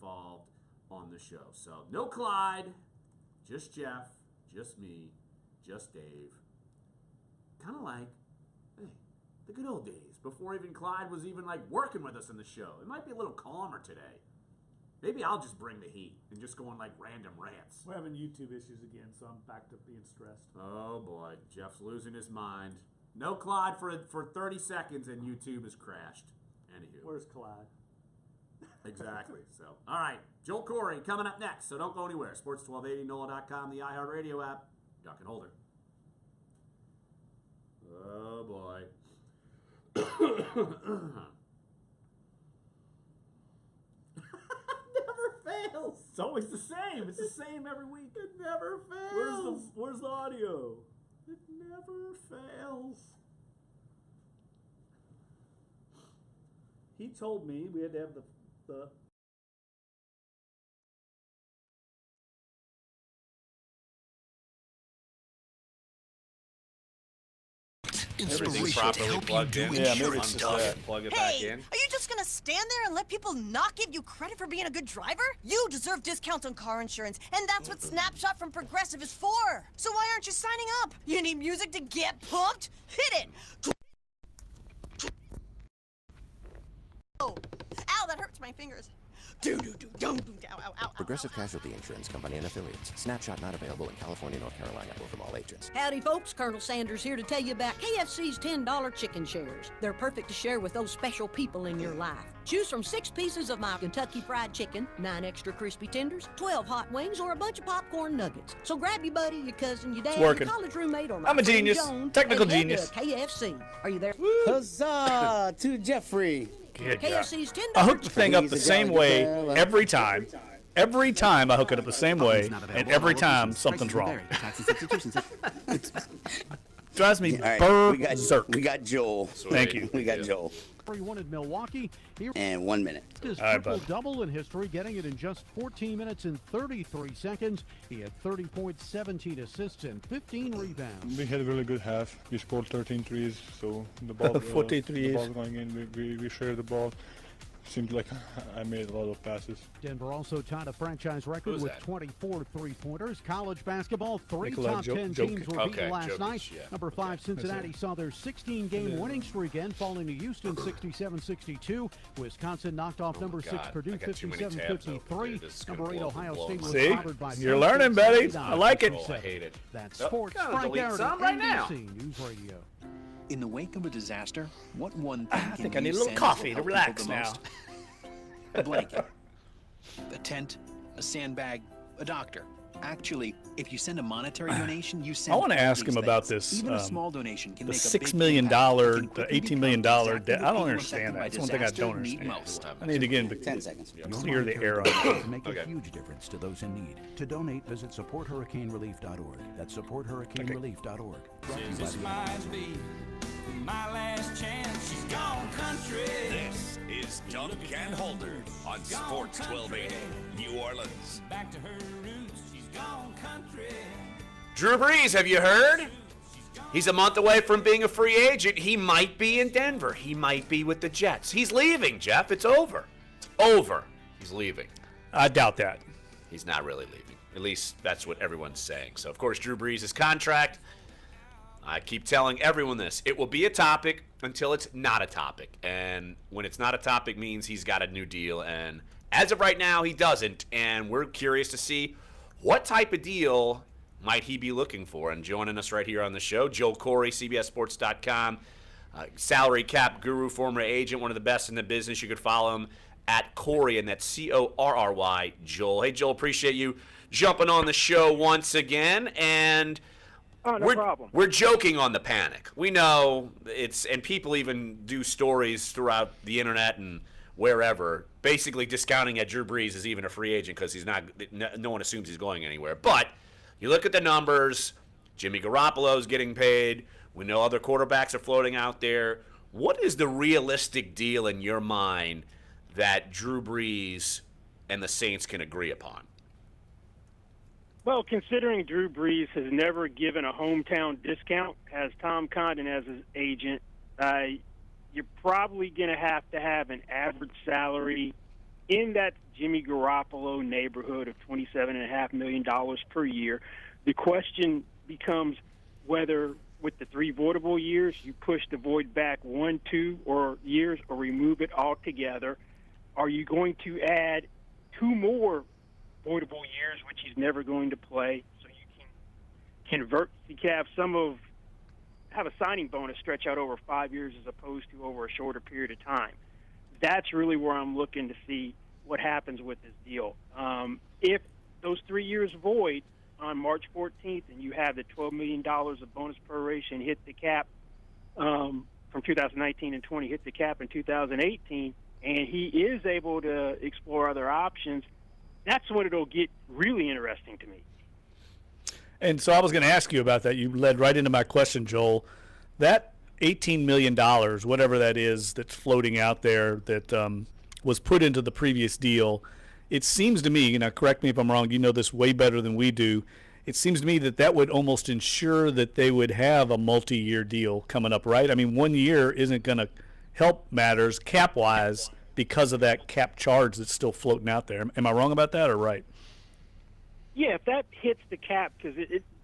involved on the show. So no Clyde, just Jeff, just me, just Dave. Kind of like, hey, the good old days before even Clyde was even like working with us in the show. It might be a little calmer today. Maybe I'll just bring the heat and just go on like random rants. We're having YouTube issues again, so I'm back to being stressed. Oh boy, Jeff's losing his mind. No Clyde for 30 seconds and YouTube has crashed. Anywho. Where's Clyde? Exactly. So, all right, Joel Corey coming up next. So don't go anywhere. Sports 1280, NOLA.com, the iHeartRadio app. Dunc and Holder. Oh boy. Never fails. It's always the same. It's the same every week. It never fails. Where's the audio? It never fails. He told me we had to have the Everything's properly plugged in. Yeah, maybe it's just that. Plug it back in. Are you just gonna stand there and let people not give you credit for being a good driver? You deserve discounts on car insurance, and that's what Snapshot from Progressive is for. So why aren't you signing up? You need music to get pumped? Hit it! Oh, ow, that hurts my fingers. Ow. Progressive Casualty Insurance Company and Affiliates. Snapshot not available in California, North Carolina, or from all agents. Howdy, folks. Colonel Sanders here to tell you about KFC's $10 chicken shares. They're perfect to share with those special people in your life. Choose from 6 pieces of my Kentucky Fried Chicken, 9 extra crispy tenders, 12 hot wings, or a bunch of popcorn nuggets. So grab your buddy, your cousin, your dad, your college roommate, or my I'm a friend genius. Joan, Technical and head genius. to KFC. Are you there? Huzzah to Jeffrey. Good KFC's $10 I hook the chicken. thing up the same way every time. Every time I hook it up the same way, and every time something's wrong. It drives me berserk. We got Joel. Thank you. We got Joel. He wanted Milwaukee. And 1 minute. His All right, bud. triple-double in history, getting it in just 14 minutes and 33 seconds. He had 30 points, 17 assists, and 15 rebounds. We had a really good half. We scored 13 threes, so the ball, 14 the threes. ball going in. We shared the ball. Seemed like I made a lot of passes. Denver also tied a franchise record with 24 three-pointers. College basketball, 3 Nicola top 10 Jokic. teams were beaten last night. Number 5 Cincinnati saw their 16-game winning streak end, falling to Houston 67-62. Wisconsin knocked off number 6 Purdue 57-53. Number 8 Ohio State was clobbered by You're learning, Betty. I like it. I hate it. That's sports. Gotta Frank delete Garrity, some right now. NBC News Radio. In the wake of a disaster, what one thing I think I need a little coffee to relax now. A blanket, a tent, a sandbag, a doctor. Actually, if you send a monetary donation, you send. I want to all ask these him about things. this. Even a small donation can The make a $6 big million, impact. It can the quickly $18 million become debt. exactly I don't what people understand that. affected That's one thing I by don't disaster need understand. most. I need to get him 10 seconds. clear the air on To it. make a huge difference to those in need. To donate, visit supporthurricanerelief.org. That's supporthurricanerelief.org. This might be my last chance. She's gone country. This is Dunc and Holder on Sports 1280, New Orleans. Back to her roots. She's gone country. Drew Brees, have you heard? He's a month away from being a free agent. He might be in Denver. He might be with the Jets. He's leaving, Jeff. It's over. It's over. He's leaving. I doubt that. He's not really leaving. At least that's what everyone's saying. So, of course, Drew Brees' contract, I keep telling everyone this. It will be a topic until it's not a topic. And when it's not a topic means he's got a new deal. And as of right now, he doesn't. And we're curious to see what type of deal might he be looking for. And joining us right here on the show, Joel Corey, CBSSports.com, salary cap guru, former agent, one of the best in the business. You could follow him at Corey, and that's Corry, Joel. Hey, Joel, appreciate you jumping on the show once again. And oh, no problem. We're joking on the panic. We know it's, and people even do stories throughout the internet and wherever, basically discounting that Drew Brees is even a free agent because he's not. No one assumes he's going anywhere. But you look at the numbers. Jimmy Garoppolo's getting paid. We know other quarterbacks are floating out there. What is the realistic deal in your mind that Drew Brees and the Saints can agree upon? Well, considering Drew Brees has never given a hometown discount as Tom Condon as his agent, you're probably going to have an average salary in that Jimmy Garoppolo neighborhood of $27.5 million per year. The question becomes whether, with the 3 voidable years, you push the void back 1, 2 or years, or remove it altogether. Are you going to add 2 more voidable years, which he's never going to play, so you can convert? You can have a signing bonus stretch out over 5 years as opposed to over a shorter period of time. That's really where I'm looking to see what happens with this deal. If those 3 years void on March 14th and you have the $12 million of bonus proration hit the cap from 2019 and 20 hit the cap in 2018, and he is able to explore other options, that's when it'll get really interesting to me. And so I was going to ask you about that. You led right into my question, Joel. That $18 million, whatever that is that's floating out there that was put into the previous deal, it seems to me, now correct me if I'm wrong, you know this way better than we do, it seems to me that that would almost ensure that they would have a multi-year deal coming up, right? I mean, 1 year isn't going to help matters cap-wise because of that cap charge that's still floating out there. Am I wrong about that or right? Yeah, if that hits the cap, because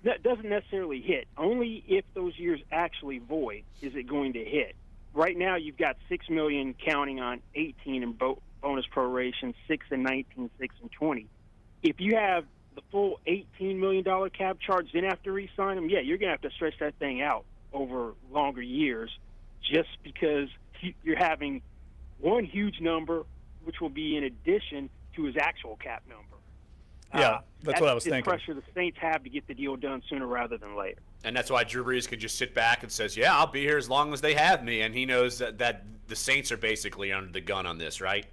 that doesn't necessarily hit. Only if those years actually void is it going to hit. Right now, you've got $6 million counting on 18 and bonus proration, 6 and 19, 6 and 20. If you have the full $18 million cap charge, then have to re-sign them, yeah, you're going to have to stretch that thing out over longer years, just because you're having one huge number, which will be in addition to his actual cap number. Yeah, that's what I was thinking. Pressure the Saints have to get the deal done sooner rather than later. And that's why Drew Brees could just sit back and says, yeah, I'll be here as long as they have me. And he knows that the Saints are basically under the gun on this, right?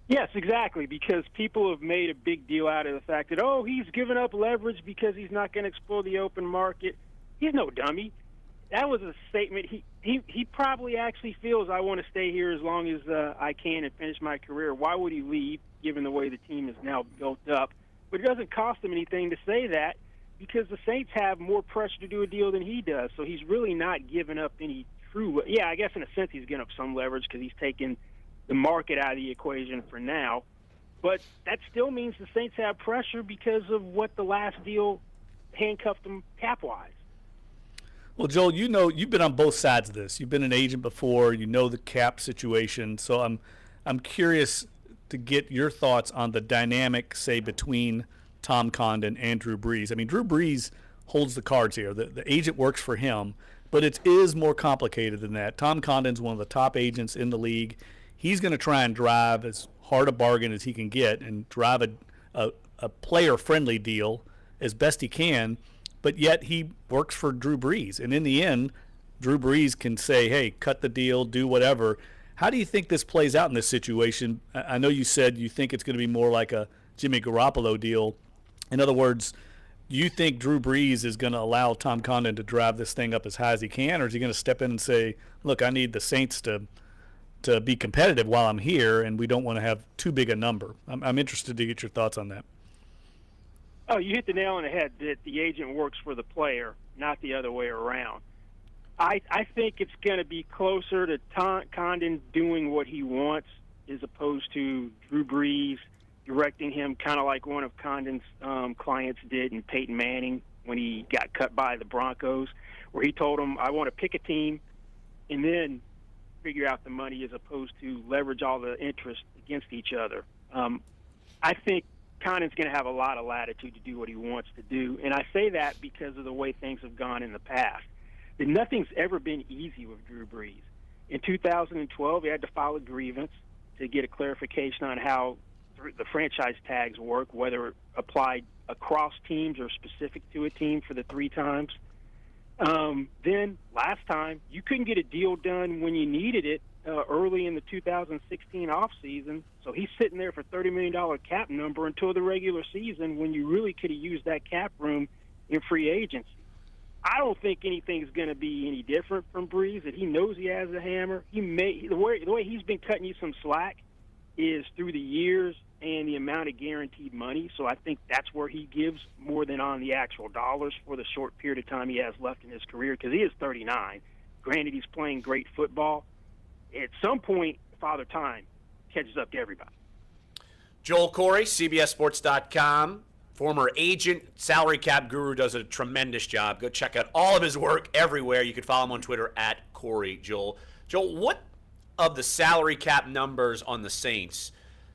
Yes, exactly, because people have made a big deal out of the fact that, oh, he's given up leverage because he's not going to explore the open market. He's no dummy. That was a statement. He probably actually feels, I want to stay here as long as I can and finish my career. Why would he leave, given the way the team is now built up? But it doesn't cost him anything to say that, because the Saints have more pressure to do a deal than he does. So he's really not giving up any true – yeah, I guess in a sense he's giving up some leverage because he's taking the market out of the equation for now. But that still means the Saints have pressure because of what the last deal handcuffed them cap-wise. Well, Joel, you know, you've been on both sides of this. You've been an agent before. You know the cap situation. So I'm curious to get your thoughts on the dynamic, say, between Tom Condon and Drew Brees. I mean, Drew Brees holds the cards here. The agent works for him, but it is more complicated than that. Tom Condon's one of the top agents in the league. He's going to try and drive as hard a bargain as he can get and drive a player-friendly deal as best he can, but yet he works for Drew Brees. And in the end, Drew Brees can say, hey, cut the deal, do whatever. How do you think this plays out in this situation? I know you said you think it's going to be more like a Jimmy Garoppolo deal. In other words, do you think Drew Brees is going to allow Tom Condon to drive this thing up as high as he can, or is he going to step in and say, look, I need the Saints to be competitive while I'm here, and we don't want to have too big a number? I'm interested to get your thoughts on that. Oh, you hit the nail on the head that the agent works for the player, not the other way around. I think it's going to be closer to Condon doing what he wants as opposed to Drew Brees directing him, kind of like one of Condon's clients did in Peyton Manning when he got cut by the Broncos, where he told him, I want to pick a team and then figure out the money as opposed to leverage all the interest against each other. I think Condon's going to have a lot of latitude to do what he wants to do, and I say that because of the way things have gone in the past. That nothing's ever been easy with Drew Brees. In 2012, he had to file a grievance to get a clarification on how the franchise tags work, whether it applied across teams or specific to a team for the 3 times. Then last time, you couldn't get a deal done when you needed it early in the 2016 offseason, so he's sitting there for $30 million cap number until the regular season when you really could have used that cap room in free agency. I don't think anything's going to be any different from Brees, that he knows he has a hammer. The way he's been cutting you some slack is through the years and the amount of guaranteed money, so I think that's where he gives more than on the actual dollars for the short period of time he has left in his career, because he is 39. Granted, he's playing great football. At some point, Father Time catches up to everybody. Joel Corey, CBSSports.com, former agent, salary cap guru, does a tremendous job. Go check out all of his work everywhere. You can follow him on Twitter at Corey Joel. Joel, what of the salary cap numbers on the Saints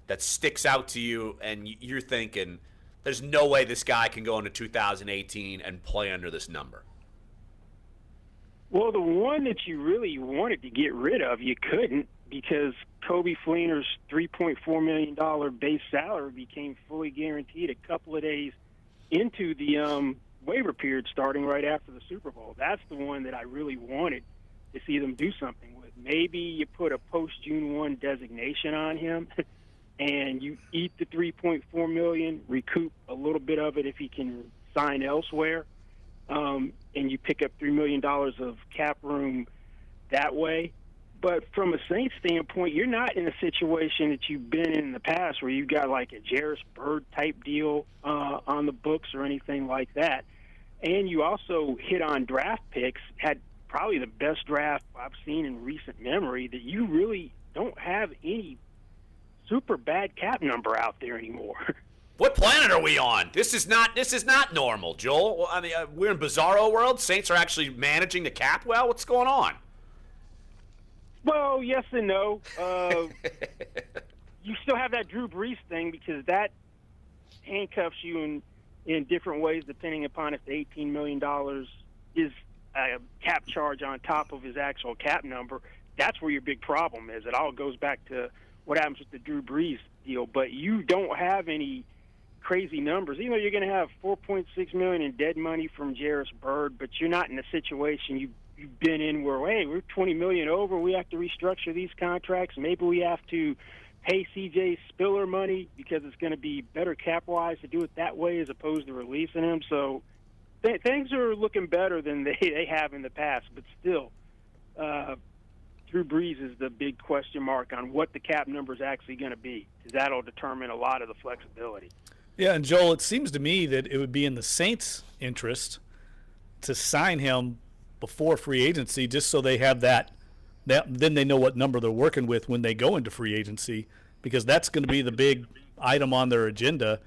that sticks out to you and you're thinking, there's no way this guy can go into 2018 and play under this number? Well, the one that you really wanted to get rid of, you couldn't, because Kobe Fleener's $3.4 million base salary became fully guaranteed a couple of days into the waiver period starting right after the Super Bowl. That's the one that I really wanted to see them do something with. Maybe you put a post-June 1 designation on him and you eat the $3.4 million, recoup a little bit of it if he can sign elsewhere, and you pick up $3 million of cap room that way. But from a Saints standpoint, you're not in a situation that you've been in the past where you've got like a Jairus Byrd type deal on the books or anything like that. And you also hit on draft picks, had probably the best draft I've seen in recent memory, that you really don't have any super bad cap number out there anymore. What planet are we on? This is not normal, Joel. Well, I mean, we're in bizarro world. Saints are actually managing the cap well. What's going on? Well, yes and no. You still have that Drew Brees thing because that handcuffs you in different ways depending upon if the $18 million is a cap charge on top of his actual cap number. That's where your big problem is. It all goes back to what happens with the Drew Brees deal. But you don't have any crazy numbers. Even though you're going to have $4.6 million in dead money from Jairus Byrd, but you're not in a situation you've been in where, hey, we're $20 million over. We have to restructure these contracts. Maybe we have to pay CJ Spiller money because it's going to be better cap-wise to do it that way as opposed to releasing him. So things are looking better than they have in the past. But still, Drew Brees is the big question mark on what the cap number is actually going to be, because that'll determine a lot of the flexibility. Yeah, and Joel, it seems to me that it would be in the Saints' interest to sign him before free agency, just so they have that then they know what number they're working with when they go into free agency, because that's going to be the big item on their agenda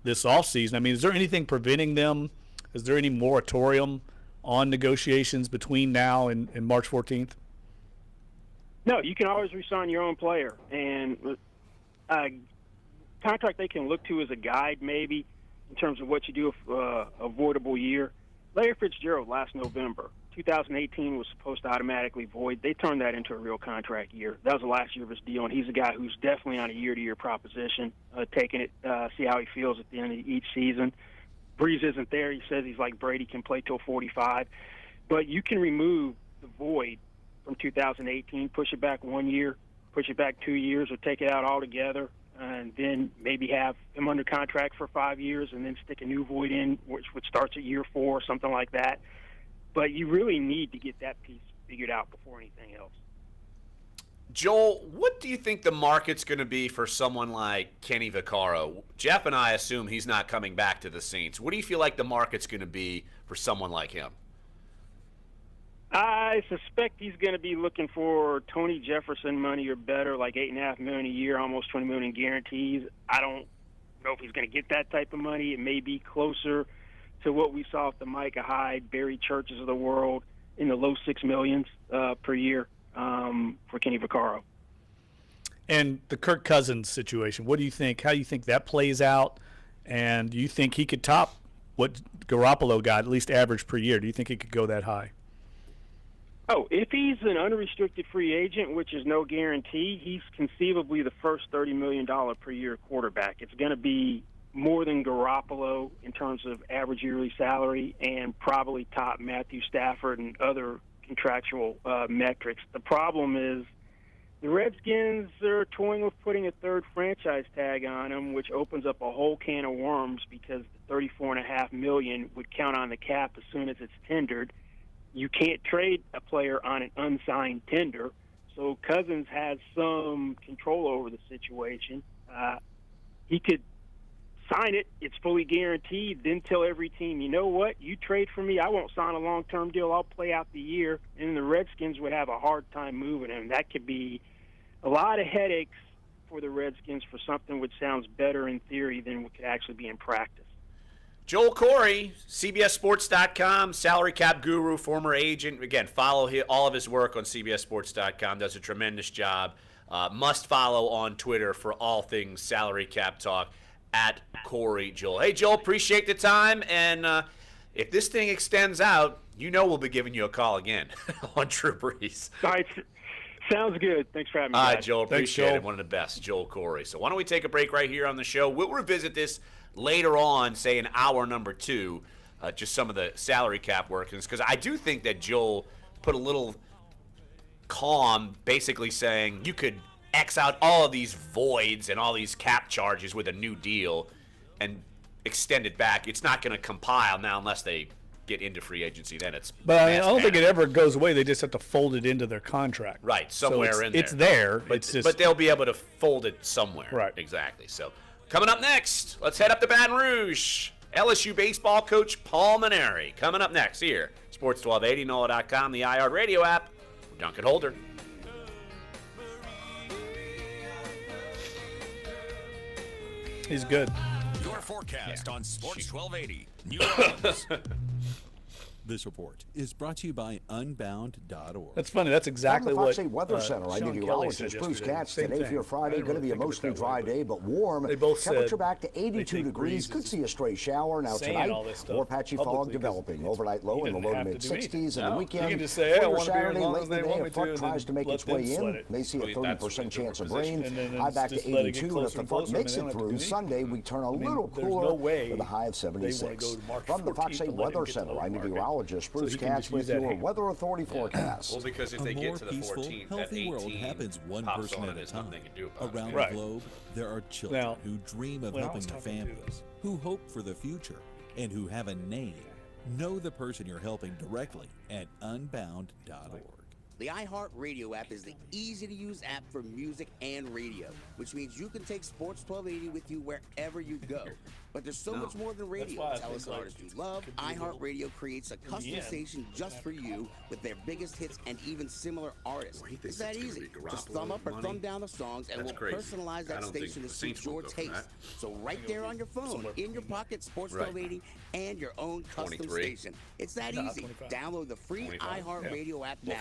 this offseason. I mean, is there anything preventing them? Is there any moratorium on negotiations between now and March 14th? No, you can always re-sign your own player. And contract they can look to as a guide maybe in terms of what you do with avoidable year. Larry Fitzgerald last November, 2018 was supposed to automatically void. They turned that into a real contract year. That was the last year of his deal, and he's a guy who's definitely on a year-to-year proposition, taking it, see how he feels at the end of each season. Brees isn't there. He says he's like Brady, can play till 45. But you can remove the void from 2018, push it back 1 year, push it back 2 years, or take it out altogether, and then maybe have him under contract for 5 years and then stick a new void in, which starts at year 4 or something like that. But you really need to get that piece figured out before anything else. Joel, what do you think the market's going to be for someone like Kenny Vaccaro? Jeff and I assume he's not coming back to the Saints. What do you feel like the market's going to be for someone like him? I suspect he's going to be looking for Tony Jefferson money or better, like $8.5 million a year, almost $20 million in guarantees. I don't know if he's going to get that type of money. It may be closer to what we saw with the Micah Hyde, Barry Churches of the world in the low $6 million per year for Kenny Vaccaro. And the Kirk Cousins situation, what do you think? How do you think that plays out? And do you think he could top what Garoppolo got, at least average per year? Do you think he could go that high? Oh, if he's an unrestricted free agent, which is no guarantee, he's conceivably the first $30 million per year quarterback. It's going to be more than Garoppolo in terms of average yearly salary and probably top Matthew Stafford and other contractual metrics. The problem is the Redskins are toying with putting a third franchise tag on him, which opens up a whole can of worms because the $34.5 million would count on the cap as soon as it's tendered. You can't trade a player on an unsigned tender, so Cousins has some control over the situation. He could sign it, it's fully guaranteed, then tell every team, you know what, you trade for me, I won't sign a long-term deal, I'll play out the year, and the Redskins would have a hard time moving him. That could be a lot of headaches for the Redskins for something which sounds better in theory than what could actually be in practice. Joel Corey, CBSSports.com, salary cap guru, former agent. Again, follow all of his work on CBSSports.com. Does a tremendous job. Must follow on Twitter for all things salary cap talk at Corey Joel. Hey, Joel, appreciate the time. And if this thing extends out, we'll be giving you a call again on Drew Brees. All right. Sounds good. Thanks for having me. All right, guys. Joel. Appreciate it. One of the best, Joel Corey. So why don't we take a break right here on the show? We'll revisit this later on, say in hour number 2, just some of the salary cap workings, because I do think that Joel put a little calm, basically saying you could X out all of these voids and all these cap charges with a new deal and extend it back. It's not going to compile now unless they get into free agency. Then it's. But I don't think it ever goes away. They just have to fold it into their contract. Right, somewhere so in there. It's there. But they'll be able to fold it somewhere. Right. Exactly. So coming up next, let's head up to Baton Rouge. LSU baseball coach Paul Mainieri coming up next here. Sports 1280, NOLA.com, the iHeartRadio app. Dunc and Holder. He's good. Your forecast on Sports 1280, New Orleans. This report is brought to you by Unbound.org. That's funny. That's exactly what Fox 8 Weather Center. I'm meteorologist Bruce Katz. Today for your Friday, going to be a mostly dry day, but warm. They both temperature back to 82 degrees. Could see a stray shower. Now tonight, more patchy fog developing. Overnight low in the low to mid 60s. And the weekend, you can just say, hey, I want to be here as Saturday, long late as in the they day, want a me to. front tries to make its way in. May see a 30% chance of rain. High back to 82. And if the front makes it through Sunday, we turn a little cooler with a high of 76. From the Fox 8 Weather Center, I'm meteorologist Bruce Katz with your Weather Authority forecast. Well, because if they get to the peaceful, 14th, healthy that 18 world happens one pops person on at a there's time. nothing they can do about Around it. the globe, there are children Now, who dream of when I helping was their talking to families, who hope for the future, and who have a name. Know the person you're helping directly at Unbound.org. The iHeartRadio app is the easy-to-use app for music and radio, which means you can take Sports 1280 with you wherever you go. But there's so much more than radio. Tell us an artist you love. iHeartRadio creates a custom station just for you with their biggest hits and even similar artists. It's that easy. Just thumb up or thumb down the songs and we'll personalize that station to suit your taste. So right there on your phone, in your pocket, Sports 1280 and your own custom station. It's that easy. Download the free iHeartRadio app now.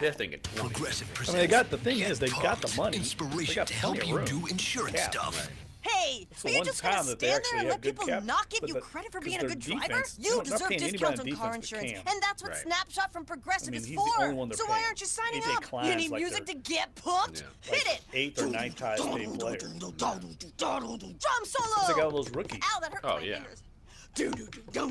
Progressive I mean, the thing is, they got the money. Inspiration to help you do insurance stuff. Hey, It's the are you one just going to time that they stand actually there and have let good people cap, not give but you the- credit for 'cause being a their good driver? defense- You they're not deserve paying anybody discounts on on car defense but insurance, Cam. and that's what Right. Snapshot from Progressive I mean, is he's the for. only one they're So why paying. aren't you signing AJ up? Klein's You need like music to their- get pumped? Hit it! 8th or 9th highest paid player. Drum solo! They got all those rookies. Ow, that hurt Oh, my yeah. fingers. Ow, ow,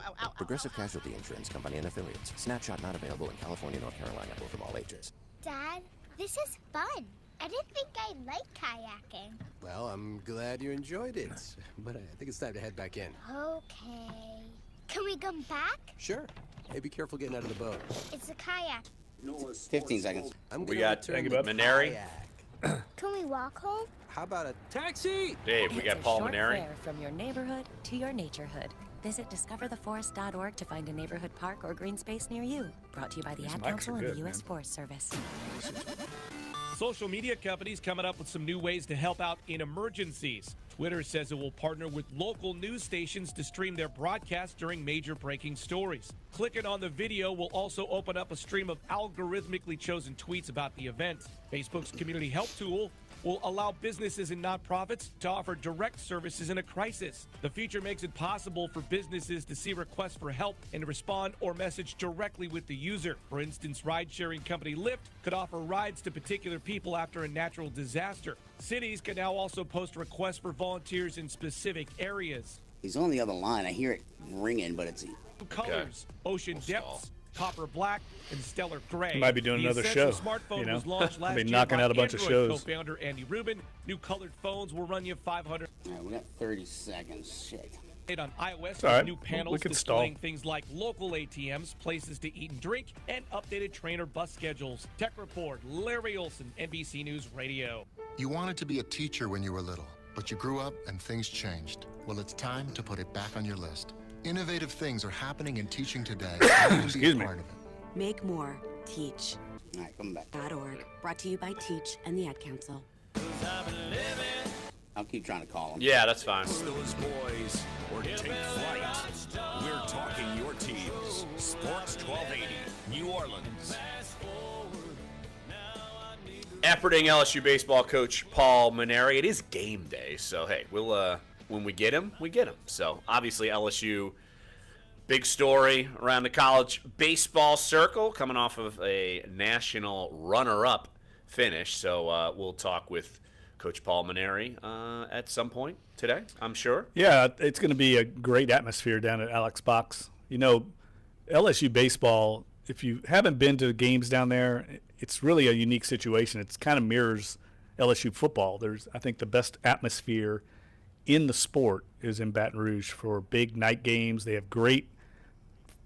ow, ow. Progressive Casualty Insurance Company and Affiliates. Snapshot not available in California, North Carolina, or from all ages. Dad, this is fun. I didn't think I'd like kayaking. Well, I'm glad you enjoyed it, but I think it's time to head back in. Okay. Can we come back? Sure. Hey, be careful getting out of the boat. It's a kayak. 15 seconds. I'm We gonna got return the Mainieri. kayak. Can we walk home? How about a taxi? Dave, we got Paul Mainieri. From your neighborhood to your naturehood. Visit discovertheforest.org to find a neighborhood park or green space near you. Brought to you by the These Ad mics are Council and good, the U.S. man. Forest Service. Social media companies coming up with some new ways to help out in emergencies. Twitter says it will partner with local news stations to stream their broadcasts during major breaking stories. Clicking on the video will also open up a stream of algorithmically chosen tweets about the event. Facebook's community help tool will allow businesses and nonprofits to offer direct services in a crisis. The feature makes it possible for businesses to see requests for help and respond or message directly with the user. For instance, ride-sharing company Lyft could offer rides to particular people after a natural disaster. Cities can now also post requests for volunteers in specific areas. He's on the other line. I hear it ringing, but it's... Colors, ocean depths, copper black, and stellar gray. He might be doing The another Essential show, Smartphone you know? was launched last Be year knocking by out a bunch of Android shows. co-founder Andy Rubin. New colored phones will run you $500 All right, we got 30 seconds. Shit. on iOS All right. with new panels We can displaying stall. things like local ATMs, places to eat and drink, and updated train or bus schedules. Tech Report, Larry Olson, NBC News Radio. You wanted to be a teacher when you were little, but you grew up and things changed. Well, it's time to put it back on your list. Innovative things are happening in teaching today. Excuse me. Part of it. Make more. Teach. All right, come back. .org. Brought to you by Teach and the Ad Council. I've been living I'll keep trying to call them. Yeah, that's fine. Those boys or take flight. We're talking your teams. Sports 1280, New Orleans. Efforting LSU baseball coach Paul Maneri. It is game day, so hey, we'll when we get him, we get him. So obviously LSU, big story around the college baseball circle, coming off of a national runner-up finish. So we'll talk with Coach Paul Maneri at some point today, I'm sure. Yeah, it's going to be a great atmosphere down at Alex Box. You know, LSU baseball, if you haven't been to games down there, it's really a unique situation. It kind of mirrors LSU football. There's, I think, the best atmosphere in the sport is in Baton Rouge for big night games. They have great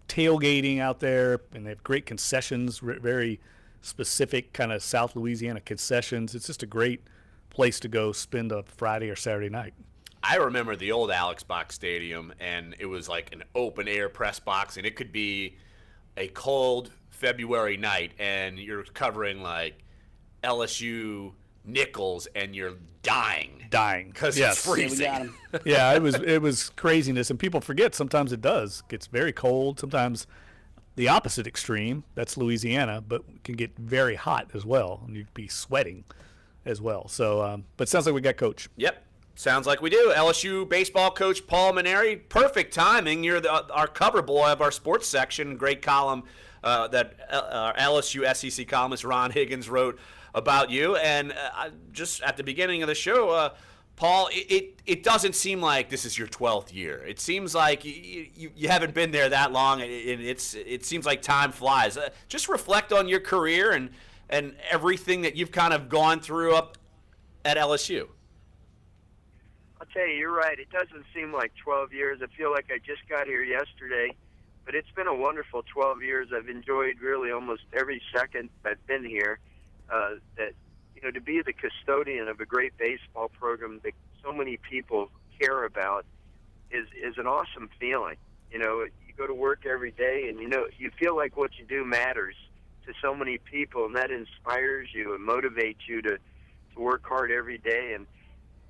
tailgating out there, and they have great concessions, very specific kind of South Louisiana concessions. It's just a great place to go spend a Friday or Saturday night. I remember the old Alex Box Stadium, and it was like an open-air press box, and it could be a cold February night, and you're covering like LSU Nichols, and you're dying because it's freezing. Yeah, it was craziness, and people forget sometimes it does. It gets very cold. Sometimes the opposite extreme, that's Louisiana, but it can get very hot as well, and you'd be sweating as well. So, but it sounds like we got Coach. Yep. Sounds like we do. LSU baseball coach Paul Maneri. Perfect timing. You're our cover boy of our sports section. Great column that LSU SEC columnist Ron Higgins wrote about you. And just at the beginning of the show, Paul, it doesn't seem like this is your 12th year. It seems like you haven't been there that long, and it seems like time flies. Just reflect on your career and everything that you've kind of gone through up at LSU. I'll tell you, you're right. It doesn't seem like 12 years. I feel like I just got here yesterday, but it's been a wonderful 12 years. I've enjoyed really almost every second I've been here. That, you know, to be the custodian of a great baseball program that so many people care about is an awesome feeling. You know, you go to work every day, and you feel like what you do matters to so many people, and that inspires you and motivates you to work hard every day. And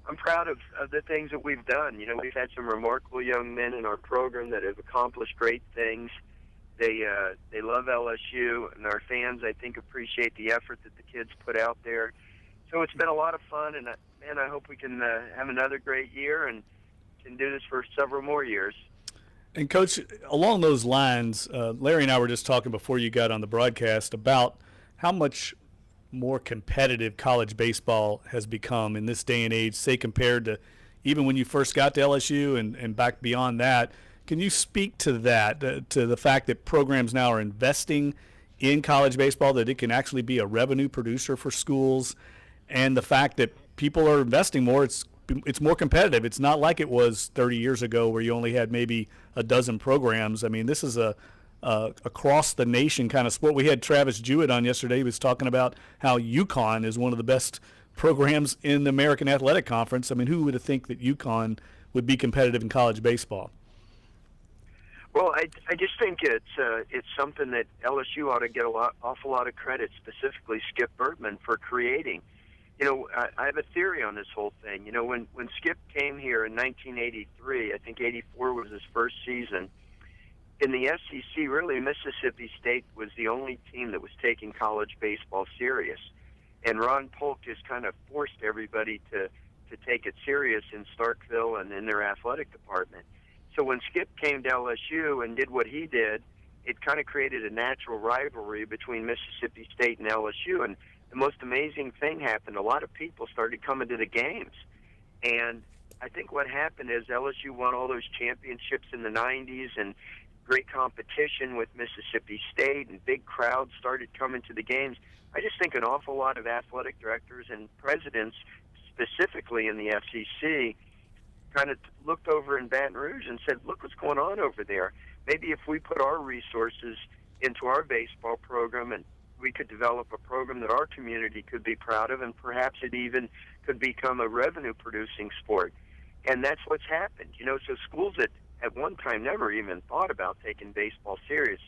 I'm proud of the things that we've done. You know, we've had some remarkable young men in our program that have accomplished great things. They love LSU, and our fans, I think, appreciate the effort that the kids put out there. So it's been a lot of fun, and man, I hope we can have another great year and can do this for several more years. And Coach, along those lines, Larry and I were just talking before you got on the broadcast about how much more competitive college baseball has become in this day and age, say compared to even when you first got to LSU and back beyond that. Can you speak to that, to the fact that programs now are investing in college baseball, that it can actually be a revenue producer for schools, and the fact that people are investing more, it's more competitive. It's not like it was 30 years ago where you only had maybe a dozen programs. I mean, this is a across the nation kind of sport. We had Travis Jewett on yesterday. He was talking about how UConn is one of the best programs in the American Athletic Conference. I mean, who would have think that UConn would be competitive in college baseball? Well, I just think it's something that LSU ought to get awful lot of credit, specifically Skip Bertman, for creating. You know, I have a theory on this whole thing. You know, when Skip came here in 1983, I think 84 was his first season. In the SEC, really, Mississippi State was the only team that was taking college baseball serious. And Ron Polk just kind of forced everybody to take it serious in Starkville and in their athletic department. So when Skip came to LSU and did what he did, it kind of created a natural rivalry between Mississippi State and LSU. And the most amazing thing happened. A lot of people started coming to the games. And I think what happened is LSU won all those championships in the 90s and great competition with Mississippi State, and big crowds started coming to the games. I just think an awful lot of athletic directors and presidents, specifically in the FCC, kind of looked over in Baton Rouge and said, look what's going on over there. Maybe if we put our resources into our baseball program, and we could develop a program that our community could be proud of, and perhaps it even could become a revenue-producing sport. And that's what's happened. You know, so schools that at one time never even thought about taking baseball serious,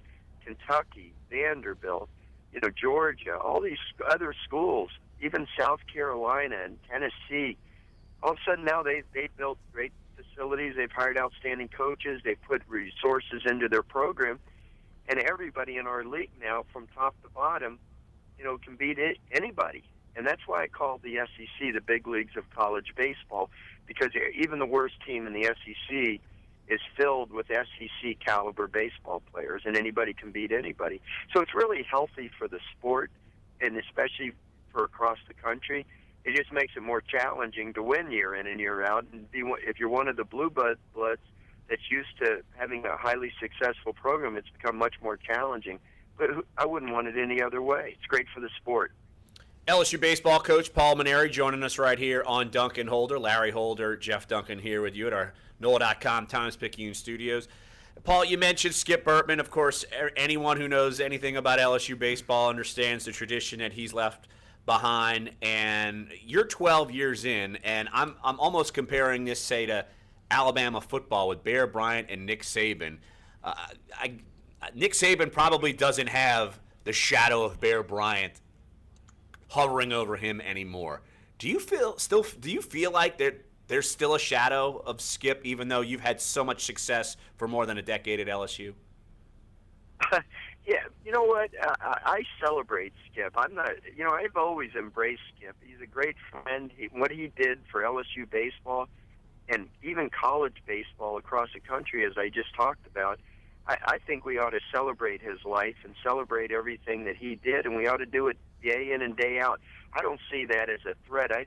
Kentucky, Vanderbilt, you know, Georgia, all these other schools, even South Carolina and Tennessee, all of a sudden now they built great facilities. They've hired outstanding coaches. They've put resources into their program. And everybody in our league now, from top to bottom, can beat anybody. And that's why I call the SEC the big leagues of college baseball, because even the worst team in the SEC is filled with SEC caliber baseball players, and anybody can beat anybody. So it's really healthy for the sport, and especially for across the country. It just makes it more challenging to win year in and year out. And if you're one of the blue bloods that's used to having a highly successful program, it's become much more challenging. But I wouldn't want it any other way. It's great for the sport. LSU baseball coach Paul Mainieri joining us right here on Dunc and Holder. Larry Holder, Jeff Duncan here with you at our NOLA.com Times-Picayune studios. Paul, you mentioned Skip Bertman. Of course, anyone who knows anything about LSU baseball understands the tradition that he's left behind. And you're 12 years in, and I'm almost comparing this, say, to Alabama football with Bear Bryant and Nick Saban. Nick Saban probably doesn't have the shadow of Bear Bryant hovering over him anymore. Do you feel like that there's still a shadow of Skip, even though you've had so much success for more than a decade at LSU? Yeah, you know what? I celebrate Skip. I've always embraced Skip. He's a great friend. What he did for LSU baseball and even college baseball across the country, as I just talked about, I think we ought to celebrate his life and celebrate everything that he did, and we ought to do it day in and day out. I don't see that as a threat. I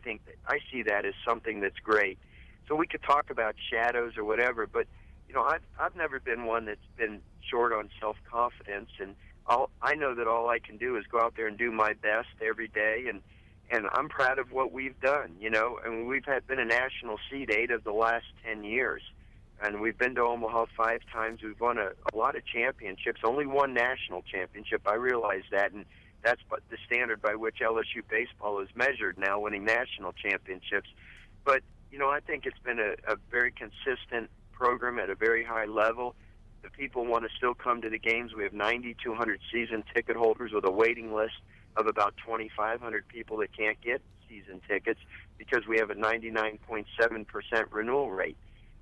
see that as something that's great. So we could talk about shadows or whatever, but I've never been one that's been short on self-confidence, and I know that all I can do is go out there and do my best every day, and I'm proud of what we've done. And we've been a national seed 8 of the last 10 years. And we've been to Omaha 5 times. We've won a lot of championships, only one national championship. I realize that, and that's the standard by which LSU baseball is measured now, winning national championships. But, I think it's been a very consistent program at a very high level. The people want to still come to the games. We have 9,200 season ticket holders with a waiting list of about 2,500 people that can't get season tickets because we have a 99.7% renewal rate.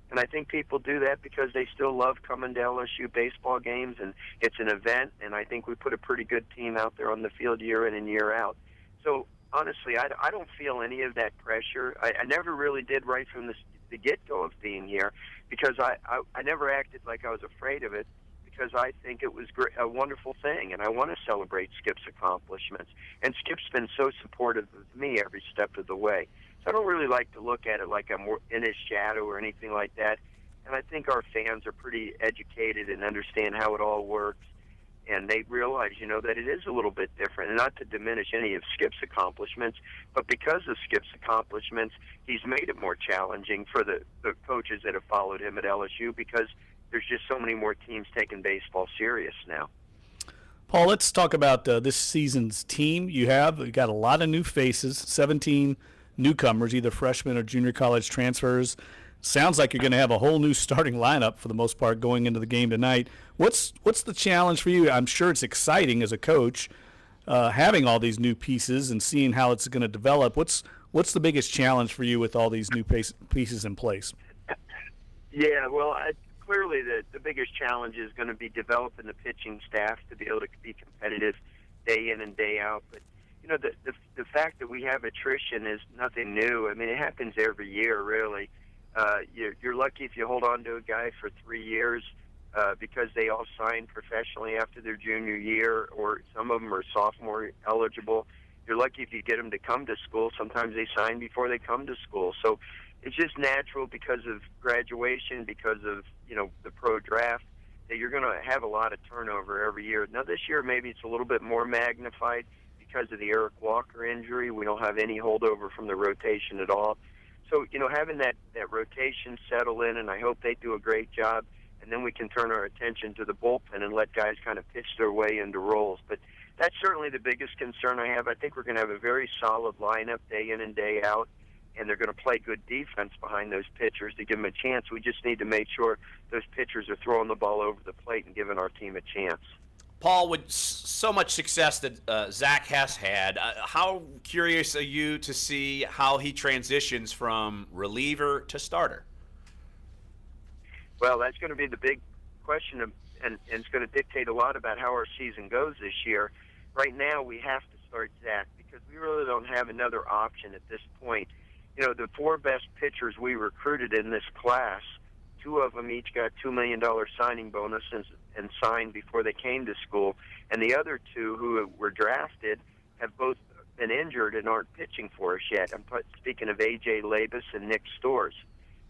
And I think people do that because they still love coming to LSU baseball games, and it's an event, and I think we put a pretty good team out there on the field year in and year out. So, honestly, I don't feel any of that pressure. I never really did right from the get-go of being here because I never acted like I was afraid of it because I think it was a wonderful thing, and I want to celebrate Skip's accomplishments. And Skip's been so supportive of me every step of the way. So I don't really like to look at it like I'm in his shadow or anything like that. And I think our fans are pretty educated and understand how it all works. And they realize, that it is a little bit different. And not to diminish any of Skip's accomplishments, but because of Skip's accomplishments, he's made it more challenging for the coaches that have followed him at LSU because there's just so many more teams taking baseball serious now. Paul, let's talk about this season's team. You've got a lot of new faces, 17 newcomers, either freshmen or junior college transfers. Sounds like you're going to have a whole new starting lineup for the most part going into the game tonight. What's the challenge for you? I'm sure it's exciting as a coach, having all these new pieces and seeing how it's going to develop. What's the biggest challenge for you with all these new pieces in place? Yeah, well, clearly the biggest challenge is going to be developing the pitching staff to be able to be competitive day in and day out. But the fact that we have attrition is nothing new. I mean, it happens every year, really. You're lucky if you hold on to a guy for 3 years because they all signed professionally after their junior year, or some of them are sophomore eligible. You're lucky if you get them to come to school. Sometimes they sign before they come to school. So it's just natural because of graduation, because of the pro draft, that you're going to have a lot of turnover every year. Now this year maybe it's a little bit more magnified because of the Eric Walker injury. We don't have any holdover from the rotation at all. So, having that rotation settle in, and I hope they do a great job, and then we can turn our attention to the bullpen and let guys kind of pitch their way into roles. But that's certainly the biggest concern I have. I think we're going to have a very solid lineup day in and day out, and they're going to play good defense behind those pitchers to give them a chance. We just need to make sure those pitchers are throwing the ball over the plate and giving our team a chance. Paul, with so much success that Zach has had, how curious are you to see how he transitions from reliever to starter? Well, that's going to be the big question, and it's going to dictate a lot about how our season goes this year. Right now, we have to start Zach because we really don't have another option at this point. You know, the 4 best pitchers we recruited in this class, 2 of them each got $2 million signing bonuses and signed before they came to school, and the other 2 who were drafted have both been injured and aren't pitching for us yet. I'm speaking of A.J. Labus and Nick Storrs.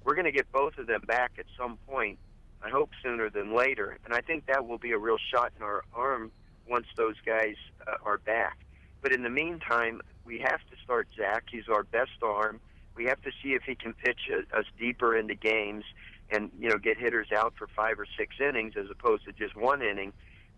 We're going to get both of them back at some point, I hope sooner than later, and I think that will be a real shot in our arm once those guys are back. But in the meantime, we have to start Zach. He's our best arm. We have to see if he can pitch us deeper into games and, you know, get hitters out for 5 or 6 innings as opposed to just 1 inning.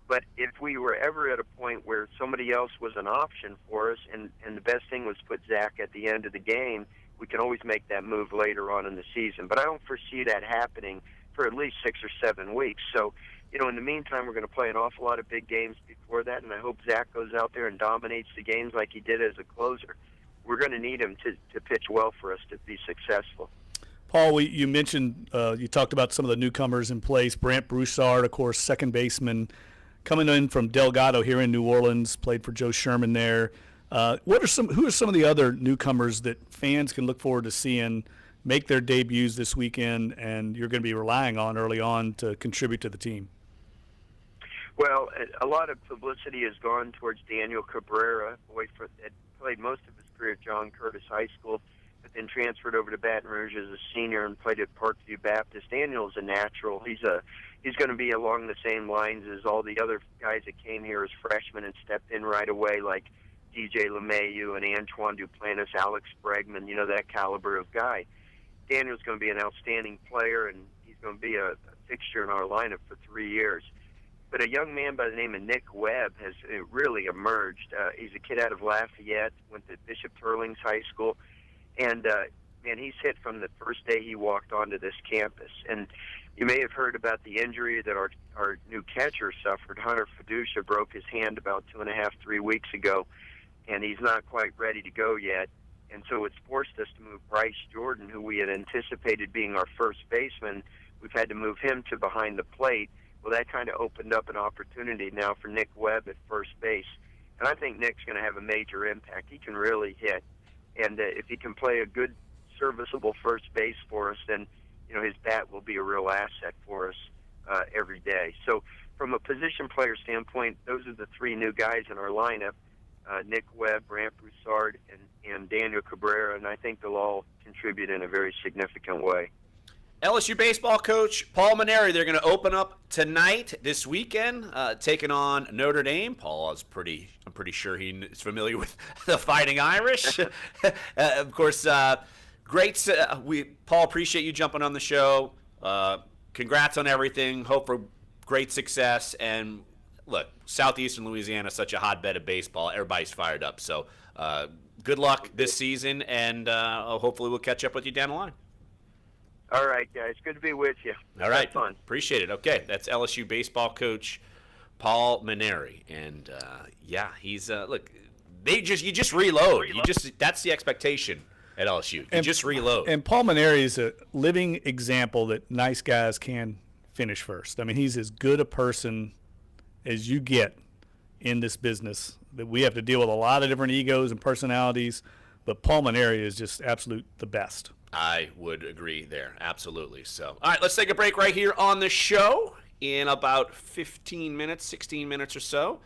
But if we were ever at a point where somebody else was an option for us and the best thing was put Zach at the end of the game, we can always make that move later on in the season. But I don't foresee that happening for at least 6 or 7 weeks. So, you know, in the meantime, we're going to play an awful lot of big games before that, and I hope Zach goes out there and dominates the games like he did as a closer. We're going to need him to pitch well for us to be successful. Paul, you mentioned, you talked about some of the newcomers in place. Brant Broussard, of course, second baseman, coming in from Delgado here in New Orleans, played for Joe Sherman there. Who are some of the other newcomers that fans can look forward to seeing make their debuts this weekend and you're going to be relying on early on to contribute to the team? Well, a lot of publicity has gone towards Daniel Cabrera, that played most of his career at John Curtis High School, but then transferred over to Baton Rouge as a senior and played at Parkview Baptist. Daniel's a natural. He's going to be along the same lines as all the other guys that came here as freshmen and stepped in right away, like DJ LeMahieu and Antoine Duplantis, Alex Bregman, you know, that caliber of guy. Daniel's going to be an outstanding player, and he's going to be a fixture in our lineup for 3 years. But a young man by the name of Nick Webb has really emerged. He's a kid out of Lafayette, went to Bishop Turling's High School, and man, he's hit from the first day he walked onto this campus. And you may have heard about the injury that our new catcher suffered. Hunter Fiducia broke his hand about 2.5, 3 weeks ago, and he's not quite ready to go yet. And so it's forced us to move Bryce Jordan, who we had anticipated being our first baseman. We've had to move him to behind the plate. Well, that kind of opened up an opportunity now for Nick Webb at first base. And I think Nick's going to have a major impact. He can really hit. And if he can play a good, serviceable first base for us, then, you know, his bat will be a real asset for us every day. So from a position player standpoint, those are the 3 new guys in our lineup, Nick Webb, Brant Broussard, and Daniel Cabrera, and I think they'll all contribute in a very significant way. LSU baseball coach Paul Mainieri, they're going to open up tonight, this weekend, taking on Notre Dame. Paul is I'm pretty sure he is familiar with the Fighting Irish. Of course, great. Paul, appreciate you jumping on the show. Congrats on everything. Hope for great success. And look, Southeastern Louisiana is such a hotbed of baseball. Everybody's fired up. So good luck this season, and hopefully we'll catch up with you down the line. All right, guys. Good to be with you. All right. Fun. Appreciate it. Okay, that's LSU baseball coach Paul Mainieri, and yeah, he's look. You just reload. That's the expectation at LSU. You just reload. And Paul Mainieri is a living example that nice guys can finish first. I mean, he's as good a person as you get in this business. That we have to deal with a lot of different egos and personalities, but Paul Mainieri is just absolute the best. I would agree there. Absolutely. So, all right, let's take a break right here on the show. In about 15 minutes, 16 minutes or so,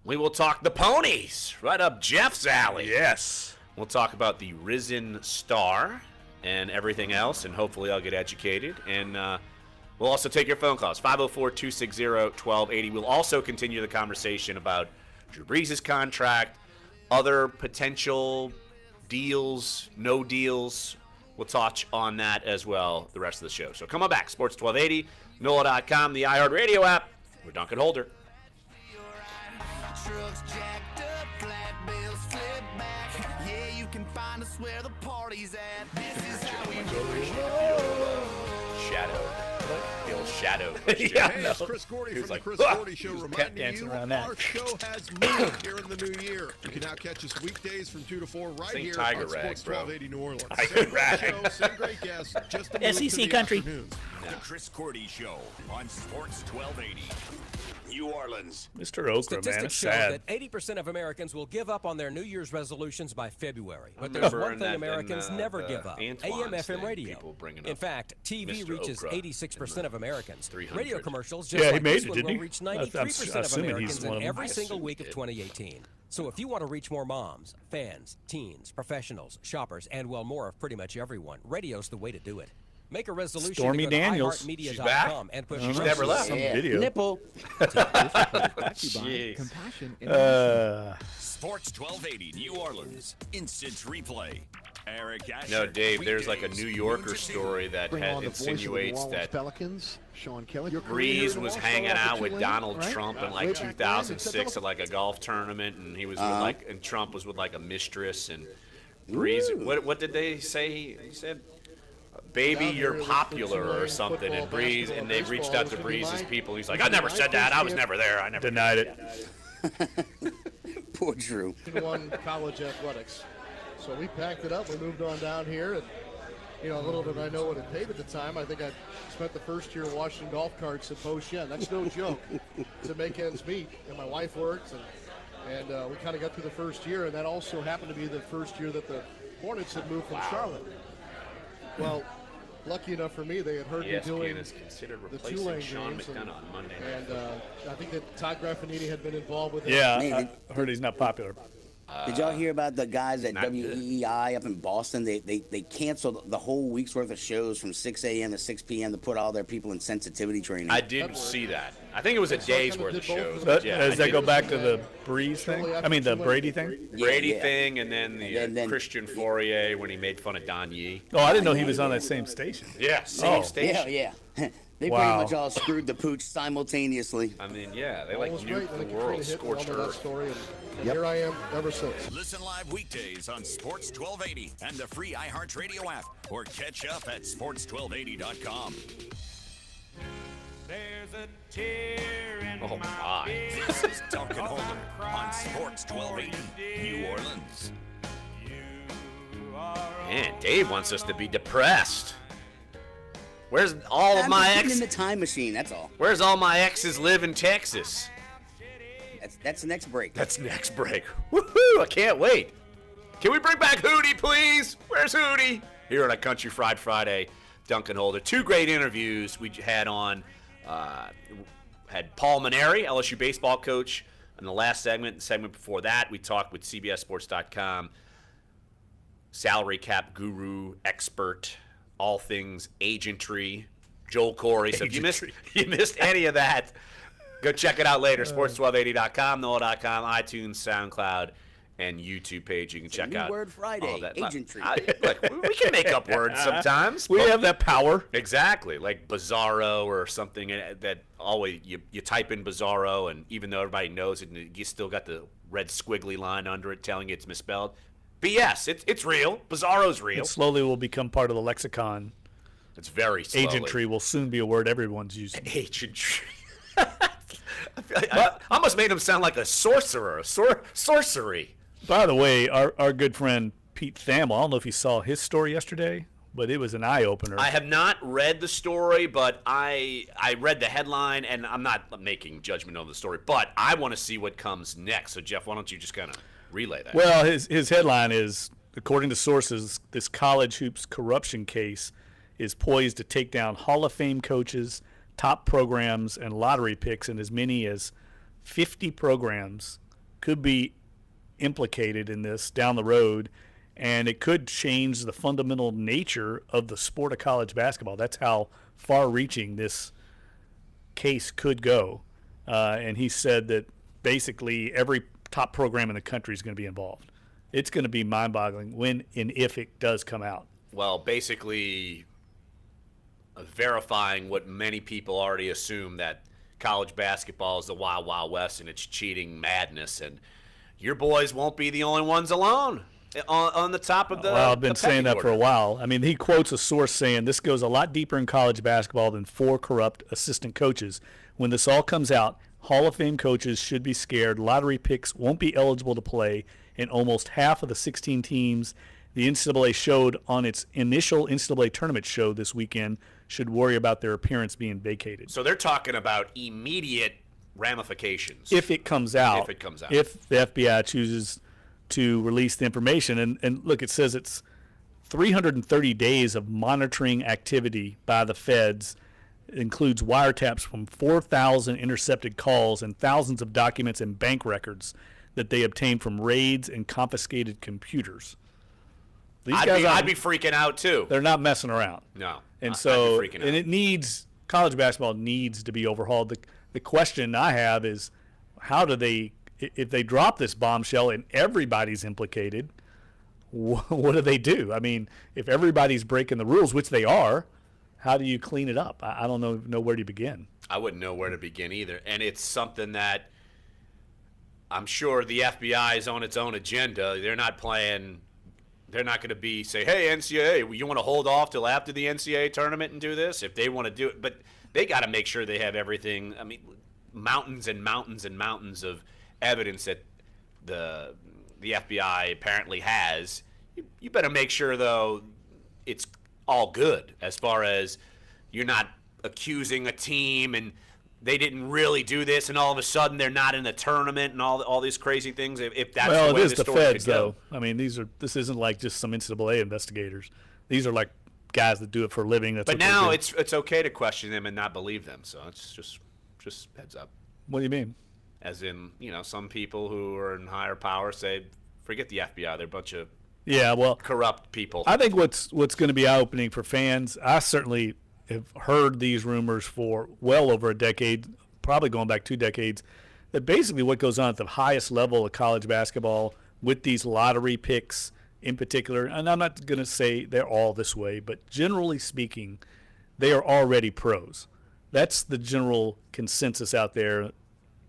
we will talk the ponies. Right up Jeff's alley. Yes. We'll talk about the Risen Star and everything else, and hopefully I'll get educated. And we'll also take your phone calls, 504-260-1280. We'll also continue the conversation about Drew Brees' contract, other potential deals, no deals. We'll touch on that as well the rest of the show. So come on back. Sports 1280, NOLA.com, the iHeartRadio app. We're Dunc and Holder. Trucks jacked up, flat bills flip back. Yeah, you can find us where the party's at. This is how we do it. Shadow. He'll shadow. Yeah, hey, it's Chris Gordy from the Chris Gordy Show reminding you our show has moved here in the new year. You can now catch us weekdays from 2 to 4 right here Tiger on Rag, Sports bro. 1280 New Orleans. Tiger Rag. Show, same great guests, just a SEC country. The Chris Gordy Show on Sports 1280. New Orleans. Mr. Okra, man, Statistics it's show sad. that 80% of Americans will give up on their New Year's resolutions by February. But I there's remember one in thing that- Americans in, never the give up. Antoine's AM/FM thing, radio. people bringing In up fact, TV Mr. reaches Okra 86% of Americans. 300. Radio commercials, just Yeah, he like made this it, one, didn't will he? reach I'm 93% of assuming he's Americans one of in them. every I single assume week he of did. 2018. So if you want to reach more moms, fans, teens, professionals, shoppers, and well, more of pretty much everyone, radio's the way to do it. Make a resolution Stormy to go to Daniels. iHeartMedia.com She's back? and put She's never left. Some video. Nipple. Jeez. Compassion. Sports 1280 New Orleans. Instant replay. Eric Asher. No, Dave, there's like a weekdays, New Yorker noon to 2. story that Bring on the voice of the New insinuates Orleans that Pelicans, Sean Kelly. Your career Breeze here in was the hanging All-Star out with Tulane, Donald right? Trump in Way like back then, 2006 at like a golf tournament, and he was with like, and Trump was with like a mistress, and Breeze. What did they say? He said, "Baby, you're popular" or something, and Breeze, and they reached out to Breeze's people. He's like, "I never said that. I was never there. I never Denied it. Poor Drew. Won college athletics. So we packed it up. We moved on down here, and little did I know what it paid at the time. I think I spent the first year washing golf carts at Bo Shen. That's no joke, to make ends meet. And my wife worked, and we kind of got through the first year, and that also happened to be the first year that the Hornets had moved from Charlotte. Well, lucky enough for me, they had heard me doing ESPN is considered the replacing Tulane Sean games, McDonough on Monday night. and I think that Todd Graffinini had been involved with it. Yeah, I heard he's not popular. Did y'all hear about the guys at not good. WEEI up in Boston? They canceled the whole week's worth of shows from 6 a.m. to 6 p.m. to put all their people in sensitivity training. I did see that. I think it was a day's worth of shows. But Yeah, does I that go did. back to the Breeze thing? I mean, the Brady thing? Brady Yeah. thing, and then the And then- Christian Fourier when he made fun of Don Yee. Oh, I didn't know he was on that same station. Yeah, same Oh. station. Yeah. They Wow. pretty much all screwed the pooch simultaneously. I mean, yeah, they All like was great. nuked Then the Katrina world, hit, and scorched all of that earth. story, and here I am ever since. Listen live weekdays on Sports 1280 and the free iHeartRadio app, or catch up at sports1280.com. There's a tear in Oh my my! This is Dunc and Holder on Sports 1280 New Orleans. Man, Dave wants us to be depressed. Where's all of I'm my just getting in ex? the time machine. That's all. Where's all my exes live in Texas? That's the next break. That's next break. Woohoo! I can't wait. Can we bring back Hootie, please? Where's Hootie? Here on a Country Fried Friday, Dunc and Holder. Two great interviews we had on. Had Paul Maneri, LSU baseball coach, in the last segment. The segment before that, we talked with CBSSports.com, salary cap guru, expert, all things agentry, Joel Corey. So if you missed any of that, go check it out later. Sports1280.com, NOLA.com, iTunes, SoundCloud, and YouTube page. You can check out Word Friday, all that. agentry. Look, we can make up words sometimes. We have that power. Exactly, like Bizarro or something that always you type in Bizarro, and even though everybody knows it, you still got the red squiggly line under it telling you it's misspelled. BS. It's real. Bizarro's real. It slowly will become part of the lexicon. It's very slowly. Agentry will soon be a word everyone's using. Agentry. I almost made him sound like a sorcerer. Sorcery. By the way, our good friend Pete Thamel, I don't know if you saw his story yesterday, but it was an eye-opener. I have not read the story, but I read the headline, and I'm not making judgment on the story, but I want to see what comes next. So, Jeff, why don't you just kind of relay that? Well, his headline is, according to sources, this college hoops corruption case is poised to take down Hall of Fame coaches, top programs, and lottery picks, and as many as 50 programs could be implicated in this down the road, and it could change the fundamental nature of the sport of college basketball. That's how far-reaching this case could go. And he said that basically every top program in the country is going to be involved. It's going to be mind-boggling when and if it does come out. Well, basically verifying what many people already assume, that college basketball is the Wild Wild West and it's cheating madness, and your boys won't be the only ones alone. on the top of the. Well, I've been saying that order. for a while. I mean, he quotes a source saying this goes a lot deeper in college basketball than 4 corrupt assistant coaches. When this all comes out, Hall of Fame coaches should be scared. Lottery picks won't be eligible to play, and almost half of the 16 teams the NCAA showed on its initial NCAA tournament show this weekend should worry about their appearance being vacated. So they're talking about immediate ramifications. If it comes out. If it comes out. If the FBI chooses to release the information. And look, it says it's 330 days of monitoring activity by the feds. It includes wiretaps from 4,000 intercepted calls and thousands of documents and bank records that they obtained from raids and confiscated computers. I'd be freaking out too. They're not messing around. No. And so, I'd be freaking out. And it needs, college basketball needs to be overhauled. The question I have is, how do they, if they drop this bombshell and everybody's implicated, what do they do? I mean, if everybody's breaking the rules, which they are, how do you clean it up? I don't know where to begin. I wouldn't know where to begin either. And it's something that I'm sure the FBI is on its own agenda. They're not playing. They're not going to say, hey, NCAA, you want to hold off till after the NCAA tournament and do this? If they want to do it. But they got to make sure they have everything. I mean, mountains and mountains and mountains of evidence that the FBI apparently has. You better make sure, though, it's all good as far as you're not accusing a team and they didn't really do this and all of a sudden they're not in the tournament and all these crazy things. If that's the way the story feds, could go. though. I mean, this isn't like just some NCAA investigators. These are like guys that do it for a living. But now it's okay to question them and not believe them. So it's just heads up. What do you mean? As in, some people who are in higher power say, forget the FBI. They're a bunch of corrupt people. I think what's going to be eye-opening for fans, I certainly have heard these rumors for well over a decade, probably going back 2 decades, that basically what goes on at the highest level of college basketball with these lottery picks in particular, and I'm not going to say they're all this way, but generally speaking, they are already pros. That's the general consensus out there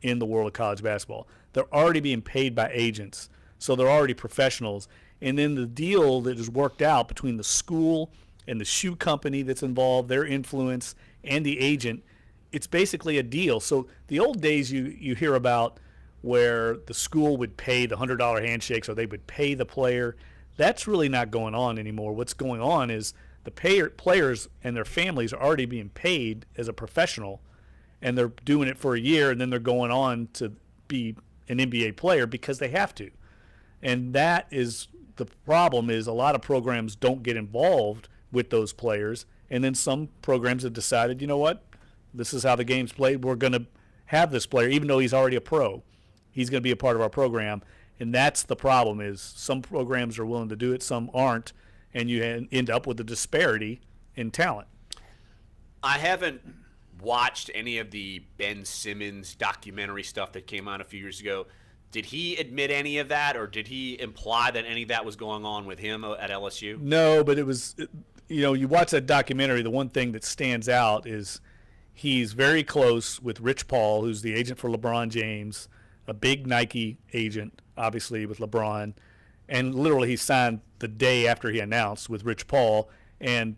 in the world of college basketball. They're already being paid by agents, so they're already professionals. And then the deal that is worked out between the school and the shoe company that's involved, their influence, and the agent, it's basically a deal. So the old days you hear about where the school would pay the $100 handshakes or they would pay the player, that's really not going on anymore. What's going on is the players and their families are already being paid as a professional, and they're doing it for a year, and then they're going on to be an NBA player because they have to. And that is the problem, is a lot of programs don't get involved with those players, and then some programs have decided, you know what, this is how the game's played. We're going to have this player, even though he's already a pro. He's going to be a part of our program, and that's the problem, is some programs are willing to do it, some aren't, and you end up with a disparity in talent. I haven't watched any of the Ben Simmons documentary stuff that came out a few years ago. Did he admit any of that, or did he imply that any of that was going on with him at LSU? No, but it was, you watch that documentary, the one thing that stands out is he's very close with Rich Paul, who's the agent for LeBron James, a big Nike agent, obviously, with LeBron. And literally he signed the day after he announced with Rich Paul, and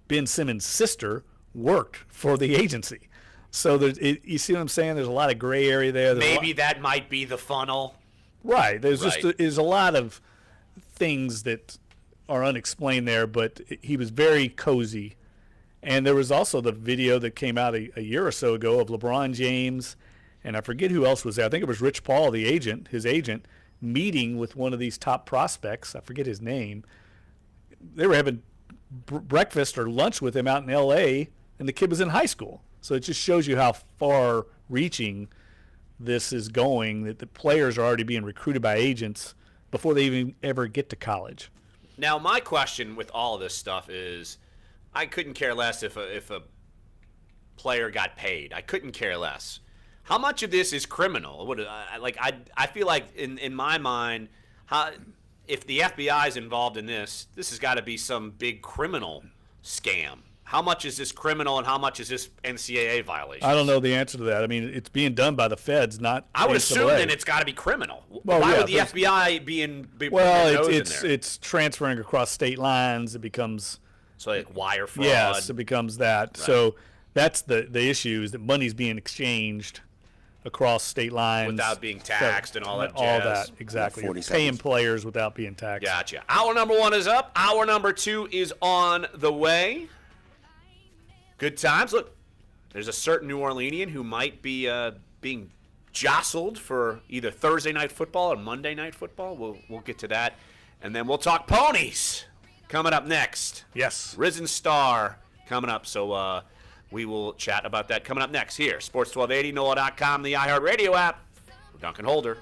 Ben Simmons' sister worked for the agency. So you see what I'm saying? There's a lot of gray area there. Maybe that might be the funnel. Right. There's a lot of things that are unexplained there, but he was very cozy. And there was also the video that came out a year or so ago of LeBron James, and I forget who else was there. I think it was Rich Paul, the agent, his agent, meeting with one of these top prospects. I forget his name. They were having breakfast or lunch with him out in L.A., and the kid was in high school. So it just shows you how far-reaching this is going, that the players are already being recruited by agents before they even ever get to college. Now, my question with all of this stuff is, I couldn't care less if a player got paid. I couldn't care less. How much of this is criminal? I feel like in my mind, if the FBI is involved in this has got to be some big criminal scam. how much is this criminal and how much is this NCAA violation? I don't know the answer to that. I mean, it's being done by the feds, not I would NCAA. assume then it's got to be criminal. Well, Why yeah, would the FBI be putting their nose in there? It's transferring across state lines. It becomes so like wire fraud. Yes, it becomes that. Right. So that's the issue is that money's being exchanged across state lines without being taxed and all that jazz. All that, exactly. You're paying players without being taxed. Gotcha. Hour number 1 is up. Hour number 2 is on the way. Good times. Look, there's a certain New Orleanian who might be being jostled for either Thursday night football or Monday night football. We'll get to that. And then we'll talk ponies coming up next. Yes. Risen Star coming up. So we will chat about that coming up next here. Sports 1280, NOLA.com, the iHeartRadio app. Dunc and Holder.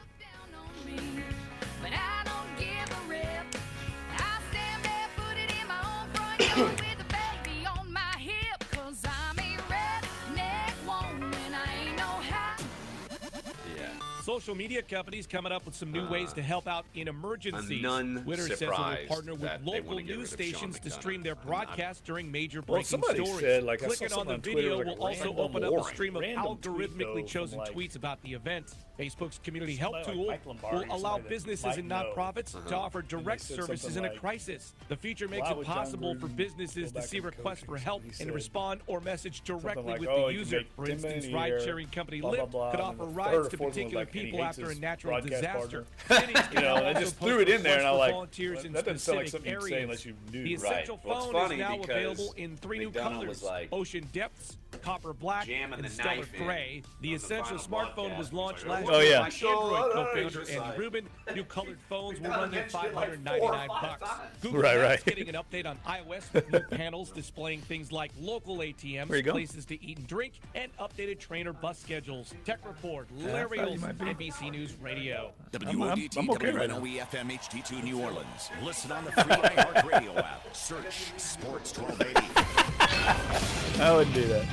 Social media companies coming up with some new ways to help out in emergencies. Twitter says it will partner with local news stations to stream their broadcasts during major breaking stories. Said, Clicking on the video will also open up a stream of algorithmically chosen tweets about the event. Facebook's community help tool will allow businesses and nonprofits to offer direct services in a crisis. The feature makes it possible for businesses to see requests for help and respond or message directly with the user. For instance, ride-sharing company Lyft could offer rides to particular people after a natural disaster. I just threw it in there, and I was like, that doesn't sound like something you'd say unless you knew. The Essential phone is now available in 3 new colors: Ocean Depths, Copper Black, and Stellar Gray. The Essential smartphone was launched last year by Android co-founder Andy Rubin. New colored phones will run you $599. Google is getting an update on iOS with new panels displaying things like local ATMs, places to eat and drink, and updated train or bus schedules. Tech Report, Larry Olson, NBC News Radio. WODT, WNOE FM HD2 New Orleans. Listen on the free iHeartRadio app. Search Sports 1280. I wouldn't do that.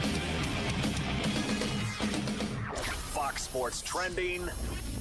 Fox Sports trending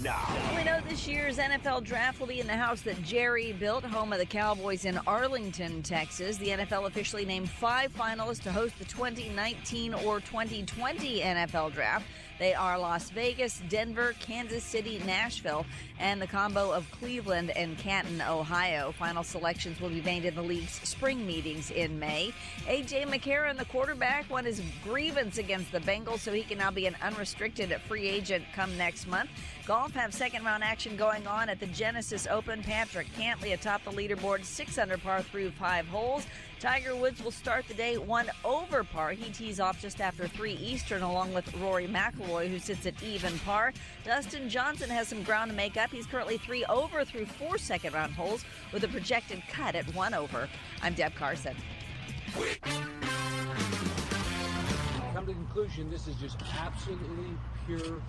now. We know this year's NFL draft will be in the house that Jerry built, home of the Cowboys in Arlington, Texas. The NFL officially named 5 finalists to host the 2019 or 2020 NFL draft. They are Las Vegas, Denver, Kansas City, Nashville, and the combo of Cleveland and Canton, Ohio. Final selections will be made in the league's spring meetings in May. A.J. McCarron, the quarterback, won his grievance against the Bengals, so he can now be an unrestricted free agent come next month. Golf have second-round action going on at the Genesis Open. Patrick Cantley atop the leaderboard, 6 under par through 5 holes. Tiger Woods will start the day 1 over par. He tees off just after 3 Eastern along with Rory McIlroy, who sits at even par. Dustin Johnson has some ground to make up. He's currently 3 over through 4 second-round holes with a projected cut at 1 over. I'm Deb Carson. Come to the conclusion, this is just absolutely pure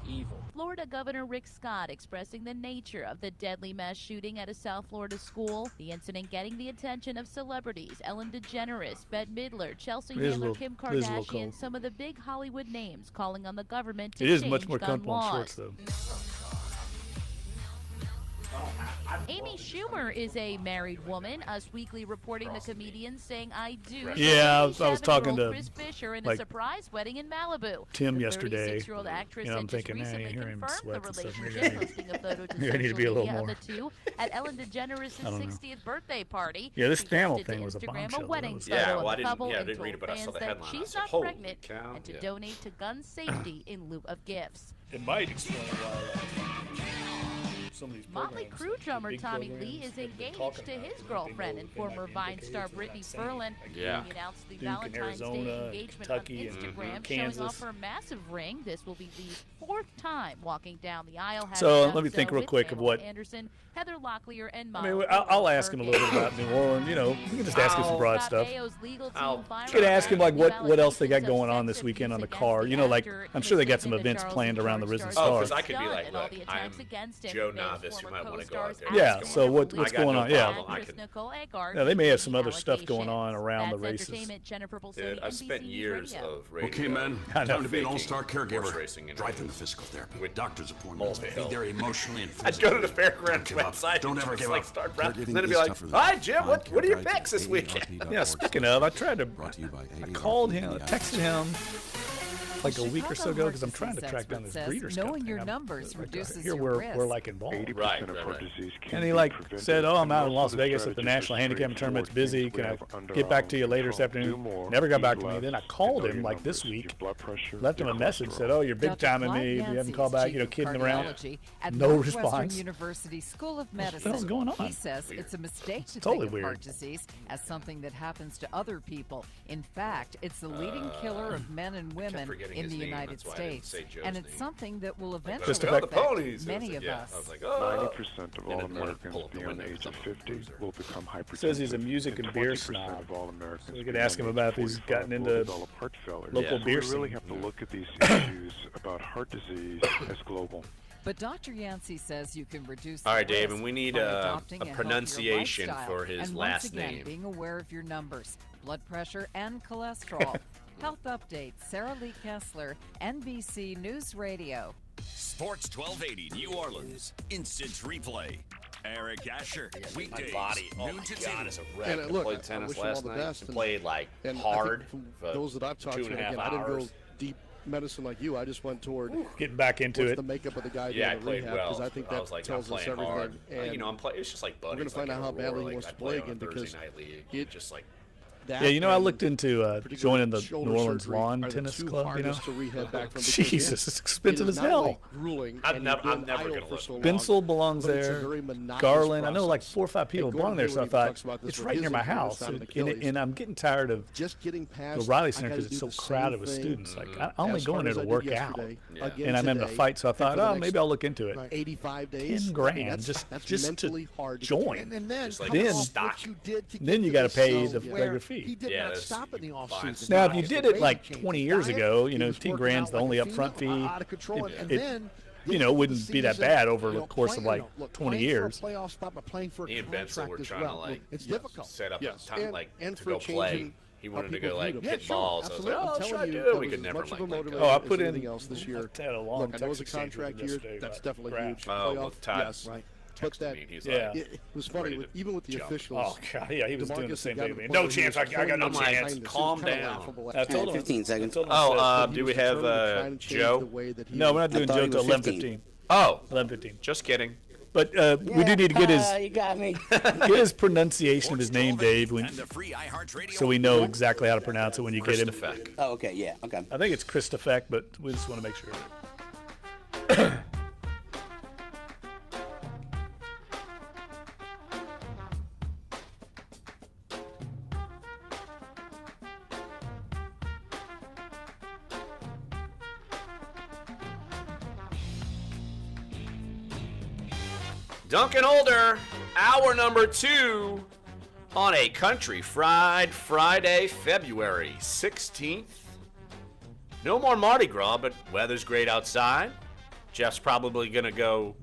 evil. Florida Governor Rick Scott expressing the nature of the deadly mass shooting at a South Florida school. The incident getting the attention of celebrities: Ellen DeGeneres, Bette Midler, Chelsea Handler, Kim Kardashian, some of the big Hollywood names calling on the government to change gun laws. It is much more comfortable in shorts, though. Amy Schumer is a married woman. Us Weekly reporting the comedian saying, "I do." Yeah, I was talking to Chris Fisher in a surprise wedding in Malibu. Tim yesterday. The 36-year-old actress I'm thinking, recently hear him confirmed sweat the and stuff. relationship, posting a photo to I need to social be a little media more. of the two at Ellen DeGeneres' 60th birthday party. Yeah, this She Stamel posted thing to was a Instagram bombshell. a wedding photo of the couple and told fans that she's not pregnant and to donate to gun safety in lieu of gifts. It might explain why. Motley Crue drummer Tommy Lee is engaged to his girlfriend and former Vine star Brittany Ferlin. He announced the Valentine's Day engagement on Instagram, showing off her massive ring. This will be Lee's 4th time walking down the aisle. So let me think real quick of what. Anderson, Heather Locklear, and I'll ask him a little bit about New Orleans. You know, we can just ask him some broad stuff. You could ask him like what else they got going on this weekend on the car. You know, like I'm sure they got some events planned around the Risen Star. Oh, because I could be like, look, I'm Joe Novice. You might want to go out there. Yeah. So what's going on? Yeah. Yeah, they may have some other stuff going on around the races. Dude, I've spent years of radio. Okay, man. Time to be an all-star caregiver. Drive them to physical therapy with doctor's appointments. Be there emotionally and physically. I'd go to the fairground wedding. upside. Don't ever give up. Start and then it'd be like, "Hi, Jim. What are your picks this weekend?" Yeah. Speaking of, I called him, texted him like a week or so ago because I'm trying to track down this Breeders' Cup knowing thing. your numbers reduces here your we're like involved. Right. And he said, "Oh, I'm out in Las Vegas at the National Handicap Tournament. It's busy. Can I get back to you later this afternoon?" Never got back to me. Then I called him this week, left him a message, said, "Oh, you're big timing me. You haven't called back. Kidding around." No response. University School of What the hell's going on? He says it's a mistake to Totally think of weird. heart disease as something that happens to other people. In fact, it's the leading killer of men and women in the United States, and it's something that will eventually affect many of us. 90% of all Americans beyond the age of 50 will become hypertensive. Says he's a music and beer snob. So we could ask him about if he's gotten into local beer scene. We really have to look at these issues about heart disease as global. But Dr. Yancey says you can reduce. All right, the Dave, risk and we need by a adopting healthier pronunciation lifestyle. for his and last once again, name. Being aware of your numbers, blood pressure, and cholesterol. Health updates. Sarah Lee Kessler, NBC News Radio. Sports 1280 New Orleans. Instant replay. Eric Asher. Weekdays. Noon to 2. And look, played tennis I wish him all last the night. best. And played and hard. From those that I've talked to, again, I didn't go deep medicine like you. I just went toward getting back into it. The makeup of the guy Yeah, I doing the played rehab, well. because I think that I'm tells us everything. hard. And it's just like buddies. we're going to find out how badly he wants to play again, because it just like. I looked into joining the New Orleans Lawn Tennis Club. To rehab back from Jesus, it's expensive as hell. I'm never going to look. Bensel belongs there. Garland. I know 4 or 5 people belong there, so I thought it's right near my house. And I'm getting tired of the Riley Center because it's so crowded with students. I only go in there to work out, and I'm in a fight, so I thought, maybe I'll look into it. 85 days. $10,000 just to join. And then then you got to pay the regular fee. He did not stop in the offseason. Now, if you did it 20 years ago, $10,000's the only upfront fee. Out of control, and then wouldn't be that bad over the course of 20 years. Playoff spot, but playing for a Ian Benson were trying to it's difficult. Set up a time and to for go play. He wanted to go hit balls. I was like, what should I do? We could never I put in else this year. I had a long Look, I know it's a contract year. That's definitely huge. Oh, Todd. Yes, right. But that, it was funny, even with the officials. Oh, God, yeah, he was doing the same thing to me. No No chance, I got no chance. Calm down. I told him 15 seconds. Do we have Joe? No, we're not doing Joe till 11:15. Oh, 11:15. Just kidding. But we do need to get his you got me. get his pronunciation of his name, Dave, so we know exactly how to pronounce it when you get him. Oh, okay, yeah, okay. I think it's Christofek, but we just want to make sure. Dunc and Older, hour number 2 on a Country Fried Friday, February 16th. No more Mardi Gras, but weather's great outside. Jeff's probably going to go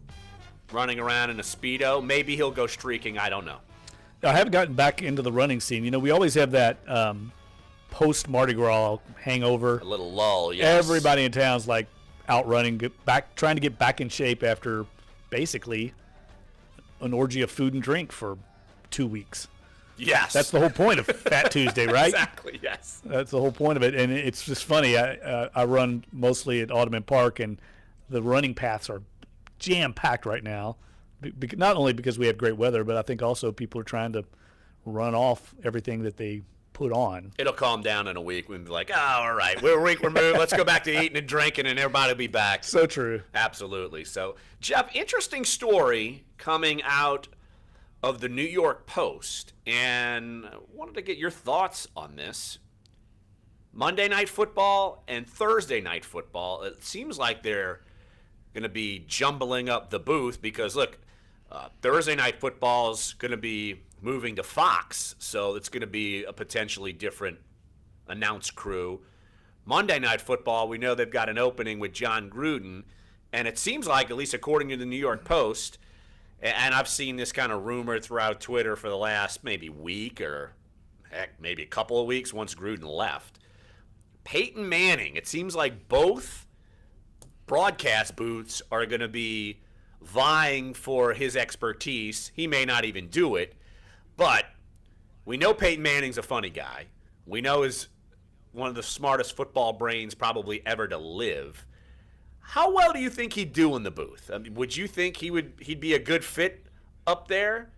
running around in a Speedo. Maybe he'll go streaking. I don't know. I haven't gotten back into the running scene. We always have that post Mardi Gras hangover. A little lull, yes. Everybody in town's out running, trying to get back in shape after basically an orgy of food and drink for 2 weeks. Yes. That's the whole point of Fat Tuesday, right? Exactly, yes. That's the whole point of it. And it's just funny. I run mostly at Audubon Park, and the running paths are jam-packed right now. Not only because we have great weather, but I think also people are trying to run off everything that they put on. It'll calm down in a week. We'll be like, all right, we're a week removed. Let's go back to eating and drinking, and everybody will be back. So true. Absolutely. So, Jeff, interesting story coming out of the New York Post, and I wanted to get your thoughts on this. Monday Night Football and Thursday Night Football, it seems like they're going to be jumbling up the booth because, look, Thursday Night Football is going to be moving to Fox, so it's going to be a potentially different announce crew. Monday Night Football, we know they've got an opening with John Gruden, and it seems like, at least according to the New York Post, and I've seen this kind of rumor throughout Twitter for the last maybe week or heck, maybe a couple of weeks once Gruden left, Peyton Manning, it seems like both broadcast booths are going to be vying for his expertise. He may not even do it, but we know Peyton Manning's a funny guy. We know he's one of the smartest football brains probably ever to live. How well do you think he'd do in the booth? I mean, would you think he'd be a good fit up there?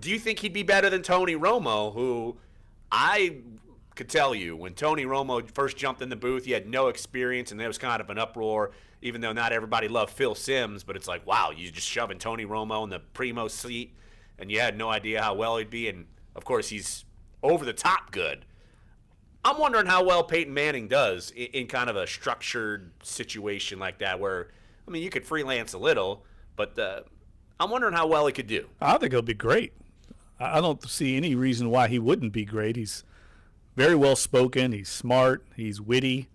Do you think he'd be better than Tony Romo, who I could tell you when Tony Romo first jumped in the booth, he had no experience, and there was kind of an uproar, even though not everybody loved Phil Simms, but it's like, wow, you just shoving Tony Romo in the primo seat, and you had no idea how well he'd be, and of course he's over the top good. I'm wondering how well Peyton Manning does in kind of a structured situation like that where, I mean, you could freelance a little, but I'm wondering how well he could do. I think he'll be great. I don't see any reason why he wouldn't be great. He's very well spoken. He's smart. He's witty.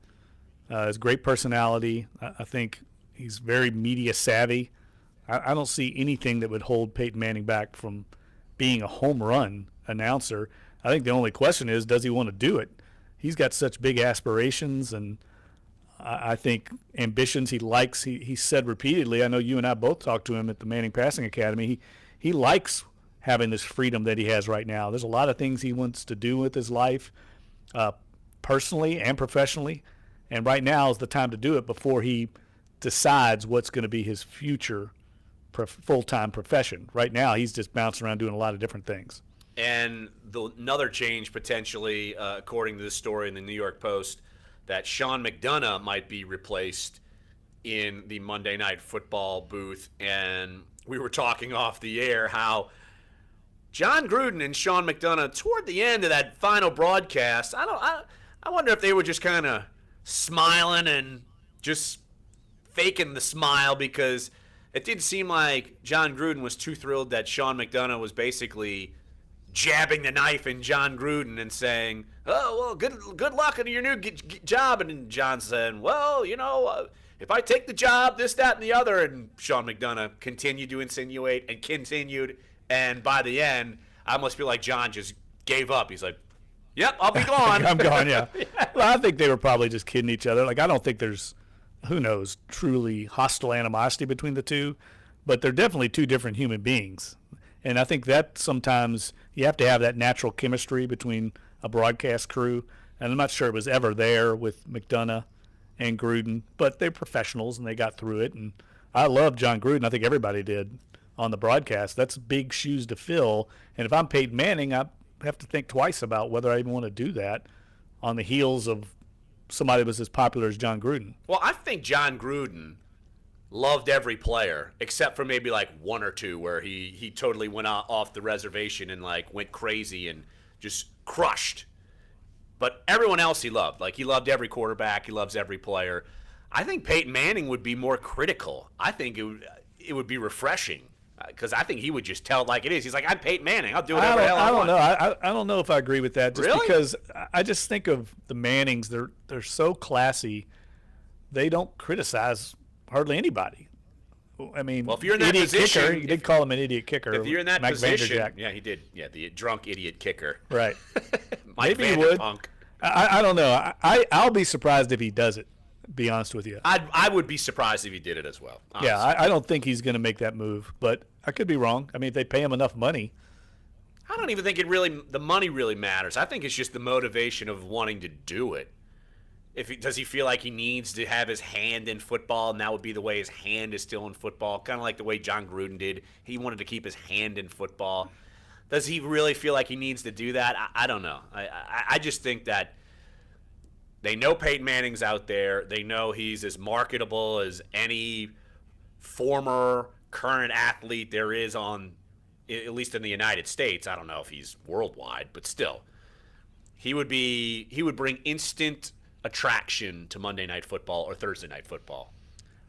Has great personality. I think he's very media savvy. I don't see anything that would hold Peyton Manning back from being a home run announcer. I think the only question is, does he want to do it? He's got such big aspirations, and I think ambitions he likes. He said repeatedly, I know you and I both talked to him at the Manning Passing Academy, he likes having this freedom that he has right now. There's a lot of things he wants to do with his life, personally and professionally, and right now is the time to do it before he decides what's going to be his future full-time profession. Right now, he's just bouncing around doing a lot of different things. And another change potentially, according to this story in the New York Post, that Sean McDonough might be replaced in the Monday Night Football booth. And we were talking off the air how John Gruden and Sean McDonough, toward the end of that final broadcast, I wonder if they were just kind of smiling and just faking the smile, because it did seem like John Gruden was too thrilled that Sean McDonough was basically jabbing the knife in John Gruden and saying, oh, well, good luck in your new job. And John said, well, if I take the job, this, that, and the other. And Sean McDonough continued to insinuate and continued. And by the end, I almost feel like John just gave up. He's like, yep, I'll be gone. I'm gone, yeah. Well, I think they were probably just kidding each other. Like, I don't think there's, who knows, truly hostile animosity between the two. But they're definitely two different human beings. And I think that sometimes you have to have that natural chemistry between a broadcast crew. And I'm not sure it was ever there with McDonough and Gruden, but they're professionals and they got through it. And I love John Gruden. I think everybody did on the broadcast. That's big shoes to fill. And if I'm Peyton Manning, I have to think twice about whether I even want to do that on the heels of somebody that was as popular as John Gruden. Well, I think John Gruden loved every player except for maybe like one or two where he totally went off the reservation and like went crazy and just crushed. But everyone else he loved. Like, he loved every quarterback. He loves every player. I think Peyton Manning would be more critical. I think it would be refreshing because I think he would just tell it like it is. He's like, I'm Peyton Manning. I'll do whatever the hell I want. I don't know if I agree with that. Just really? Because I just think of the Mannings. They're so classy. They don't criticize hardly anybody. I mean, well, if you're in that position, kicker, you did call him an idiot kicker. If you're in that position, yeah, he did. Yeah, the drunk idiot kicker. Right. Maybe he would. Punk. I don't know. I'll be surprised if he does it. Be honest with you. I would be surprised if he did it as well. Honestly. Yeah, I don't think he's going to make that move, but I could be wrong. I mean, if they pay him enough money. I don't even think the money really matters. I think it's just the motivation of wanting to do it. Does he feel like he needs to have his hand in football, and that would be the way his hand is still in football, kind of like the way John Gruden did. He wanted to keep his hand in football. Does he really feel like he needs to do that? I don't know. I just think that they know Peyton Manning's out there. They know he's as marketable as any former current athlete there is on, at least in the United States. I don't know if he's worldwide, but still. He would bring instant attraction to Monday Night Football or Thursday Night Football.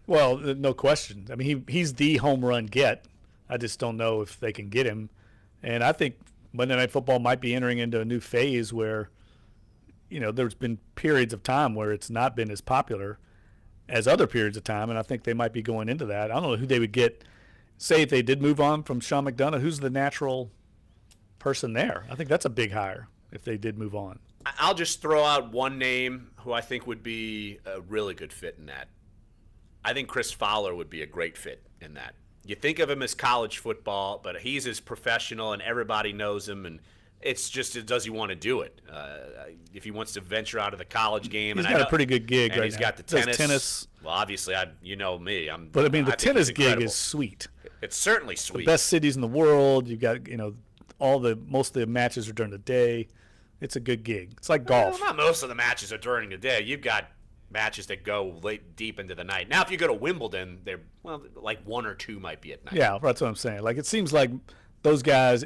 Well, no question. I mean, he's the home run get. I just don't know if they can get him. And I think Monday Night Football might be entering into a new phase where, there's been periods of time where it's not been as popular as other periods of time, and I think they might be going into that. I don't know who they would get. Say if they did move on from Sean McDonough, who's the natural person there? I think that's a big hire if they did move on. I'll just throw out one name who I think would be a really good fit in that. I think Chris Fowler would be a great fit in that. you think of him as college football, but he's as professional and everybody knows him, and it's just, does he want to do it? If he wants to venture out of the college game. He's got a pretty good gig right now. He's got the tennis. Well, obviously, you know me. But, I mean, the tennis gig is sweet. It's certainly sweet. The best cities in the world. You've got, most of the matches are during the day. It's a good gig. It's like golf. Well, not most of the matches are during the day. You've got matches that go deep into the night. Now, if you go to Wimbledon, like 1 or 2 might be at night. Yeah, that's what I'm saying. Like, it seems like those guys.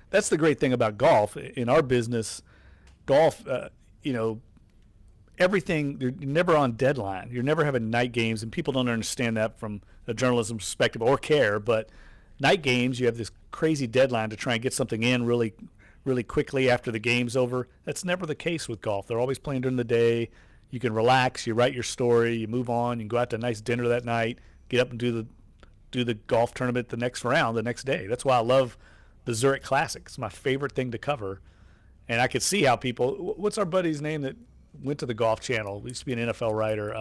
That's the great thing about golf. In our business, golf, everything, you're never on deadline. You're never having night games, and people don't understand that from a journalism perspective or care. But night games, you have this crazy deadline to try and get something in really, really quickly after the game's over. That's never the case with golf. They're always playing during the day. You can relax. You write your story. You move on. You can go out to a nice dinner that night. Get up and do the golf tournament the next round the next day. That's why I love the Zurich Classic. It's my favorite thing to cover. And I could see how people – what's our buddy's name that went to the Golf Channel? He used to be an NFL writer.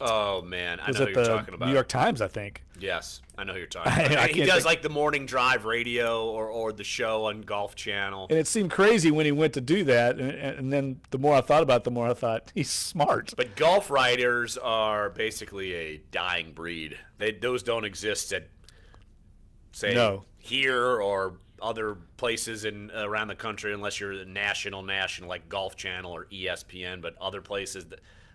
Oh, man. I know who you're talking about. New York Times, I think. Yes. I know who you're talking about. He does like the morning drive radio or the show on Golf Channel. And it seemed crazy when he went to do that. And then the more I thought about it, the more I thought he's smart. But golf writers are basically a dying breed. Those don't exist at, say, here or other places around the country unless you're national like Golf Channel or ESPN. But other places,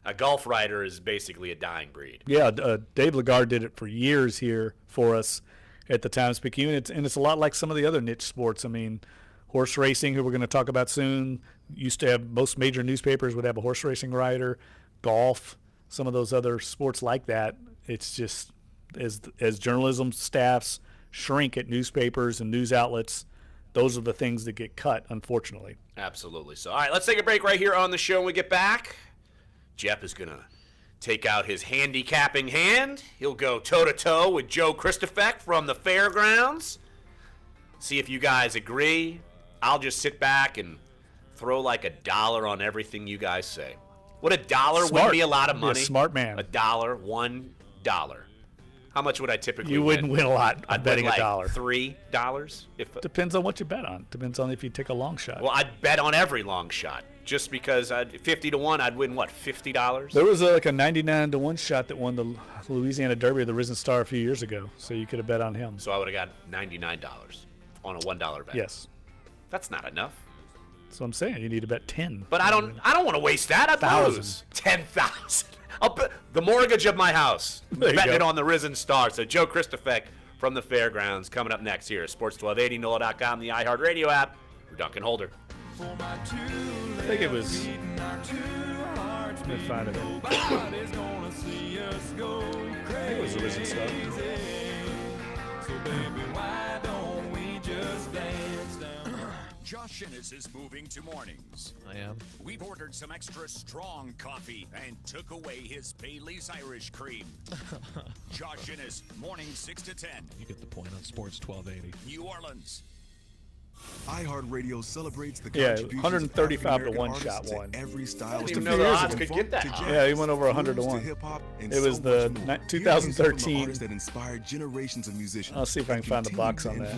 a golf writer is basically a dying breed. Yeah, Dave Lagarde did it for years here for us at the Times-Picayune, and it's a lot like some of the other niche sports. I mean, horse racing, who we're going to talk about soon, used to have most major newspapers would have a horse racing writer. Golf, some of those other sports like that. It's just as journalism staffs shrink at newspapers and news outlets, those are the things that get cut, unfortunately. Absolutely. So, all right, let's take a break right here on the show. When we get back, Jeff is going to take out his handicapping hand. He'll go toe-to-toe with Joe Christofek from the fairgrounds. See if you guys agree. I'll just sit back and throw like $1 on everything you guys say. Would $1 wouldn't be a lot of money? You're a smart man. $1, $1. How much would I typically win? You wouldn't win a lot. I'm betting like $1. $3? Depends on what you bet on. Depends on if you take a long shot. Well, I'd bet on every long shot. Just because 50 to 1, I'd win, what, $50? There was like a 99 to 1 shot that won the Louisiana Derby of the Risen Star a few years ago, so you could have bet on him. So I would have got $99 on a $1 bet. Yes. That's not enough. That's what I'm saying. You need to bet 10. But I don't want to waste that. I'd lose 10,000. I'll put the mortgage of my house. Betting it on the Risen Star. So Joe Christofek from the fairgrounds coming up next here. Sports 1280, NOLA.com, the iHeartRadio app. For Dunc and Holder. I think it was. Let me find it. I think it was the Risen Star. So baby, why don't we just dance down? Josh Innes is moving to mornings. I am. We've ordered some extra strong coffee and took away his Bailey's Irish Cream. Josh Innes, mornings 6 to 10. You get the point on Sports 1280. New Orleans. iHeartRadio celebrates the contributions 135 to 1 shot won. Every style I didn't even know the odds could get that high. Yeah, he went over 100 to 1. It was the 2013. That inspired generations of musicians. I'll see if I can find the box on that.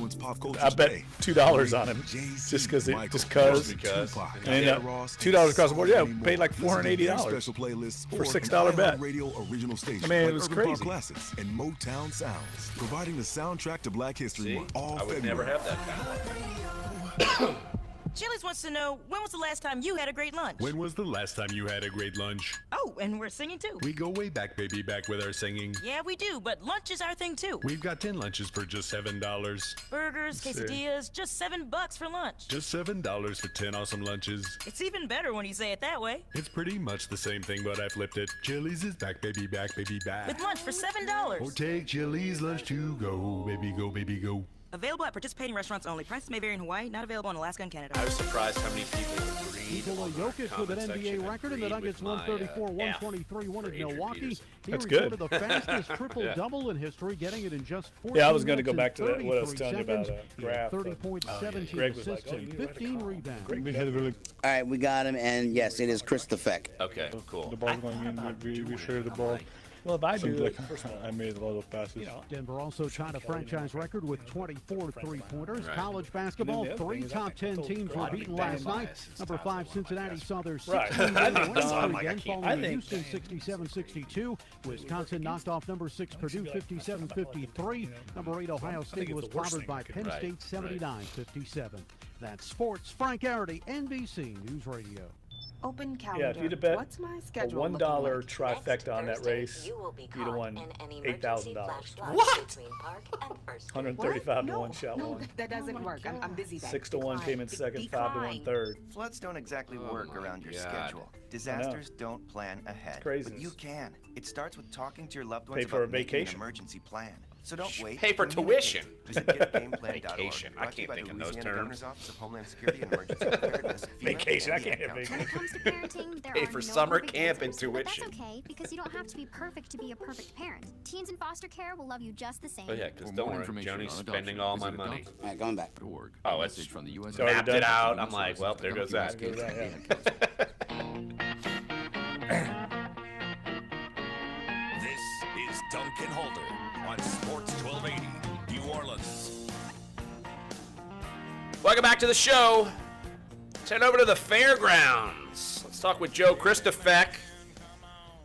I bet $2 on him just because. And $2 across the board. Yeah, paid like $480 for $6 bet. I mean, it was crazy. Classics and Motown sounds, providing the soundtrack to Black History Month all I would February. never have that kind of Chili's wants to know, when was the last time you had a great lunch? When was the last time you had a great lunch? Oh, and we're singing too. We go way back, baby, back with our singing. Yeah, we do, but lunch is our thing too. We've got 10 lunches for just $7. Burgers, quesadillas, just $7 for lunch. Just $7 for 10 awesome lunches. It's even better when you say it that way. It's pretty much the same thing, but I flipped it. Chili's is back, baby, back, baby, back. With lunch for $7. Oh, take Chili's lunch to go, baby, go, baby, go. Available at participating restaurants only. Prices may vary in Hawaii. Not available in Alaska and Canada. I was surprised how many people agreed. Nikola Jokic with an NBA record in the Nuggets 134-123 won in Milwaukee. He That's recorded good. the fastest triple-double in history, getting it in just 14 Yeah, I was going to go minutes back to and that. What I was 33 telling you about seconds. Graf. 30.17 Greg was assists like, and 15 rebounds. All right, we got him, and yes, it is Christofek. Okay, cool. The ball's going in. We share the ball. Well, if I do it, I made a lot of passes. Denver also tied a franchise record with 24 three-pointers. Right. College basketball, 3 top 10 teams were beaten last night. Number 5 Cincinnati saw their 16-game win streak following Houston 67-62. Wisconsin knocked off number 6 Purdue 57-53. Number 8 Ohio State was clobbered by Penn State 79-57. That's sports. Frank Arity, NBC News Radio. Open calendar. Yeah, if you'd have bet What's my a schedule $1 like? trifecta on that race, you'd have won $8,000. What? 135 to 1 shot no, one. that doesn't work. I'm busy. 6 to 1 came in second, 5 to 1 third. Floods don't exactly work around your schedule. Disasters don't plan ahead. But you can. It starts with talking to your loved ones for a about making vacation. an emergency plan. So don't wait. Pay for tuition. Visit getgameplan.org. Vacation. I can't think in those terms. Governor's Office of Homeland Security and Emergency Preparedness. Vacation. I can't have When it vacation. comes to parenting, there Pay are for no summer perfect camp and answers, but tuition. that's okay, because you don't have to be perfect to be a perfect parent. Teens in foster care will love you just the same. Oh yeah, because don't worry, Joni's spending all my money. All right, going back. Oh, it's from the U.S. Mapped it out. I'm like, well, there goes that. This is Dunc and Holder on Sports 1280, New Orleans. Welcome back to the show. Let's head over to the fairgrounds. Let's talk with Joe Christofek,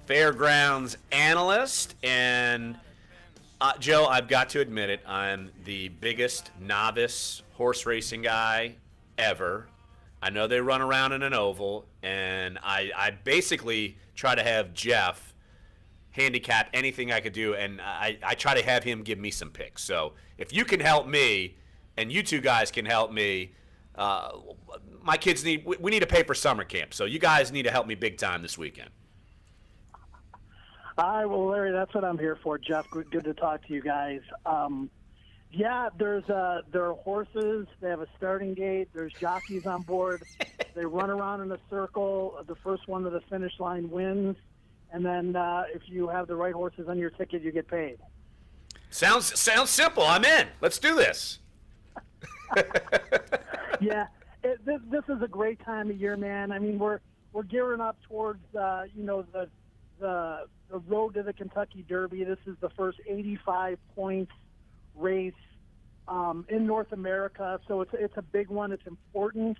fairgrounds analyst. And Joe, I've got to admit it, I'm the biggest novice horse racing guy ever. I know they run around in an oval, and I basically try to have Jeff handicap anything I could do, and I try to have him give me some picks. So if you can help me, and you two guys can help me, my kids we need to pay for summer camp. So you guys need to help me big time this weekend. All right, well, Larry, that's what I'm here for, Jeff. Good to talk to you guys. Yeah, there are horses. They have a starting gate. There's jockeys on board. They run around in a circle. The first one to the finish line wins. And then if you have the right horses on your ticket, you get paid. Sounds simple. I'm in. Let's do this. Yeah, this is a great time of year, man. I mean, we're gearing up towards the road to the Kentucky Derby. This is the first 85 points race in North America, so it's a big one. It's important.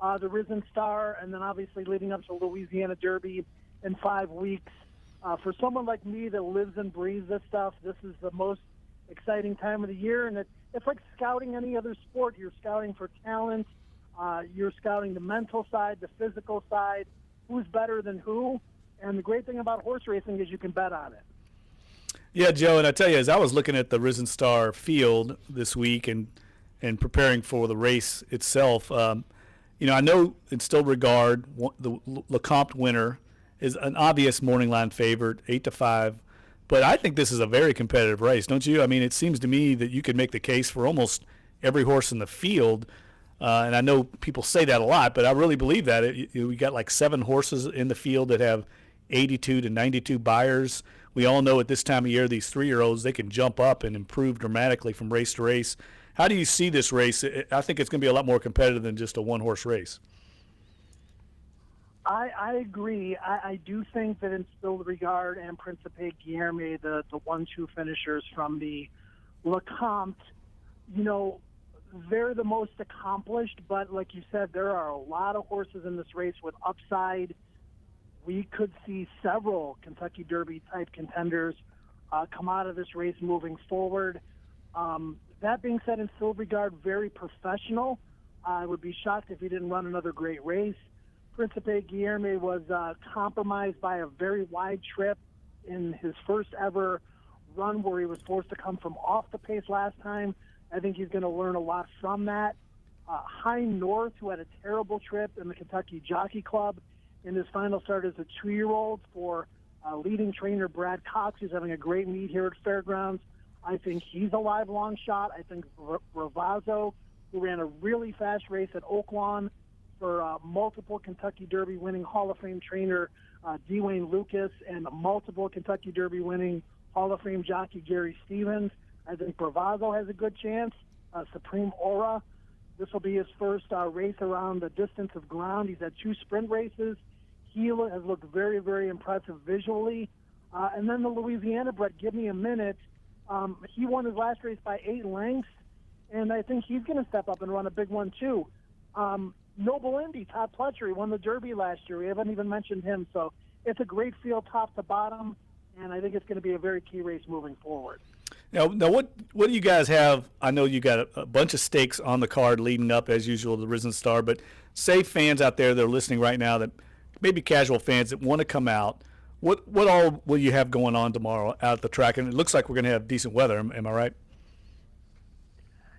The Risen Star, and then obviously leading up to Louisiana Derby in 5 weeks. For someone like me that lives and breathes this stuff, this is the most exciting time of the year, and it's like scouting any other sport. You're scouting for talent. You're scouting the mental side, the physical side, who's better than who. And the great thing about horse racing is you can bet on it. Yeah, Joe, and I tell you, as I was looking at the Risen Star field this week and preparing for the race itself, I know in still regard the LeCompte winner is an obvious morning line favorite, 8-5. But I think this is a very competitive race, don't you? I mean, it seems to me that you could make the case for almost every horse in the field. And I know people say that a lot, but I really believe that. We got like 7 horses in the field that have 82 to 92 buyers. We all know at this time of year, these 3-year-olds, they can jump up and improve dramatically from race to race. How do you see this race? I think it's going to be a lot more competitive than just a one-horse race. I agree. I do think that in Still Regard and Principe Guilherme, the 1-2 finishers from the LeCompte, they're the most accomplished, but like you said, there are a lot of horses in this race with upside. We could see several Kentucky Derby-type contenders come out of this race moving forward. That being said, in Still Regard, very professional. I would be shocked if he didn't run another great race. Principe Guilherme was compromised by a very wide trip in his first ever run where he was forced to come from off the pace last time. I think he's going to learn a lot from that. High North, who had a terrible trip in the Kentucky Jockey Club in his final start as a 2-year-old for leading trainer Brad Cox, who's having a great meet here at Fairgrounds. I think he's a live long shot. I think Ravazzo, who ran a really fast race at Oaklawn for multiple Kentucky Derby winning Hall of Fame trainer Dwayne Lucas and multiple Kentucky Derby winning Hall of Fame jockey Gary Stevens. I think Bravazzo has a good chance. Supreme Aura, this will be his first race around the distance of ground. He's had 2 sprint races. He has looked very, very impressive visually. And then the Louisiana bred, Give Me a Minute. He won his last race by 8 lengths, and I think he's going to step up and run a big one too. Noble Indy, Todd Pletcher, he won the Derby last year. We haven't even mentioned him. So it's a great field top to bottom, and I think it's going to be a very key race moving forward. Now, what do you guys have? I know you got a bunch of stakes on the card leading up, as usual, to the Risen Star, but say fans out there that are listening right now, that maybe casual fans that want to come out, what all will you have going on tomorrow out at the track? And it looks like we're going to have decent weather. Am I right?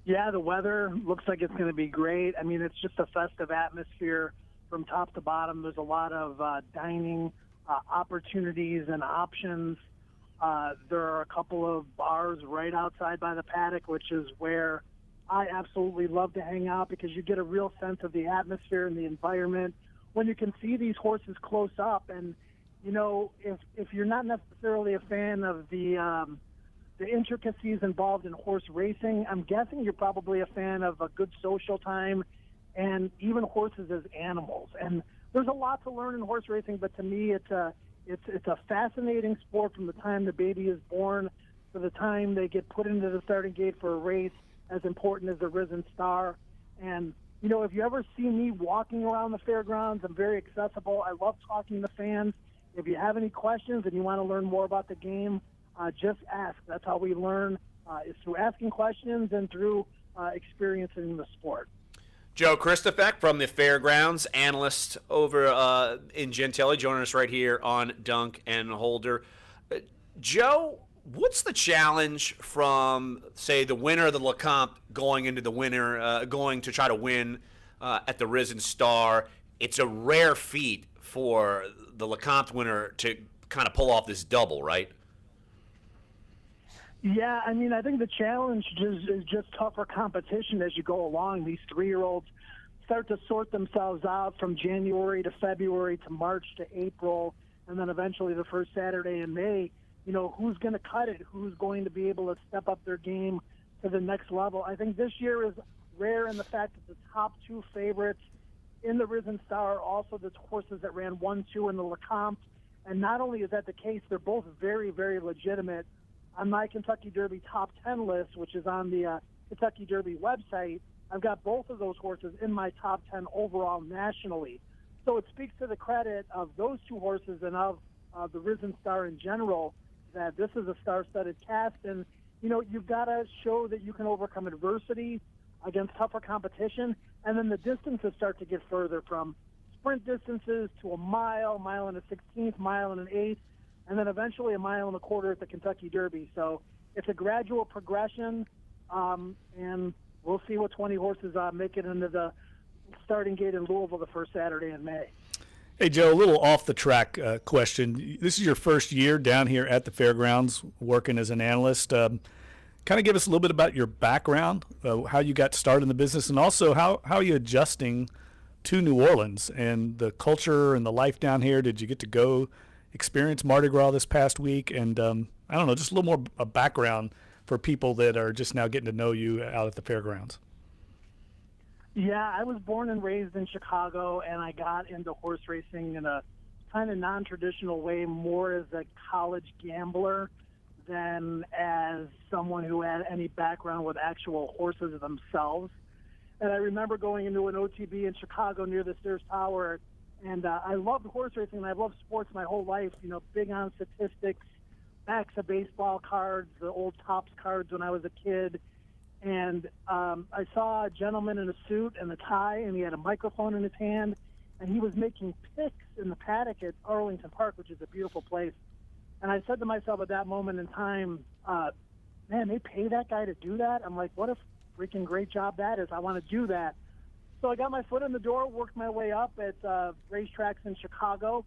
Yeah, the weather looks like it's going to be great. I mean, it's just a festive atmosphere from top to bottom. There's a lot of dining opportunities and options. There are a couple of bars right outside by the paddock, which is where I absolutely love to hang out because you get a real sense of the atmosphere and the environment when you can see these horses close up. And, you know, if you're not necessarily a fan of the intricacies involved in horse racing, I'm guessing you're probably a fan of a good social time and even horses as animals. And there's a lot to learn in horse racing, but to me it's a fascinating sport from the time the baby is born to the time they get put into the starting gate for a race as important as the Risen Star. And, you know, if you ever see me walking around the fairgrounds, I'm very accessible. I love talking to fans. If you have any questions and you want to learn more about the game, just ask. That's how we learn, is through asking questions and through experiencing the sport. Joe Christopek from the Fairgrounds, analyst over in Gentilly, joining us right here on Dunc and Holder. Joe, what's the challenge from, say, the winner of the LeComp going into the winner, going to try to win at the Risen Star? It's a rare feat for the LeComp winner to kind of pull off this double, right? Yeah, I mean, I think the challenge is just tougher competition as you go along. These 3-year-olds start to sort themselves out from January to February to March to April, and then eventually the first Saturday in May. You know, who's going to cut it? Who's going to be able to step up their game to the next level? I think this year is rare in the fact that the top 2 favorites in the Risen Star are also the horses that ran 1-2 in the LeComp. And not only is that the case, they're both very, very legitimate. On my Kentucky Derby top 10 list, which is on the Kentucky Derby website, I've got both of those horses in my top 10 overall nationally. So it speaks to the credit of those 2 horses and of the Risen Star in general that this is a star-studded cast. And, you know, you've got to show that you can overcome adversity against tougher competition. And then the distances start to get further, from sprint distances to a mile, mile and a 16th, mile and an 8th, and then eventually a mile and a quarter at the Kentucky Derby. So it's a gradual progression, and we'll see what 20 horses make it into the starting gate in Louisville the first Saturday in May. Hey, Joe, a little off-the-track question. This is your first year down here at the Fairgrounds working as an analyst. Kind of give us a little bit about your background, how you got started in the business, and also how are you adjusting to New Orleans and the culture and the life down here? Did you get to go experience Mardi Gras this past week? And I don't know, just a little more a background for people that are just now getting to know you out at the Fairgrounds. Yeah, I was born and raised in Chicago, and I got into horse racing in a kind of non-traditional way, more as a college gambler than as someone who had any background with actual horses themselves. And I remember going into an OTB in Chicago near the Sears Tower, and I loved horse racing, and I've loved sports my whole life, you know, big on statistics, backs of baseball cards, the old Topps cards when I was a kid. And I saw a gentleman in a suit and a tie, and he had a microphone in his hand, and he was making picks in the paddock at Arlington Park, which is a beautiful place. And I said to myself at that moment in time, man, they pay that guy to do that? I'm like, what a freaking great job that is. I want to do that. So I got my foot in the door, worked my way up at racetracks in Chicago.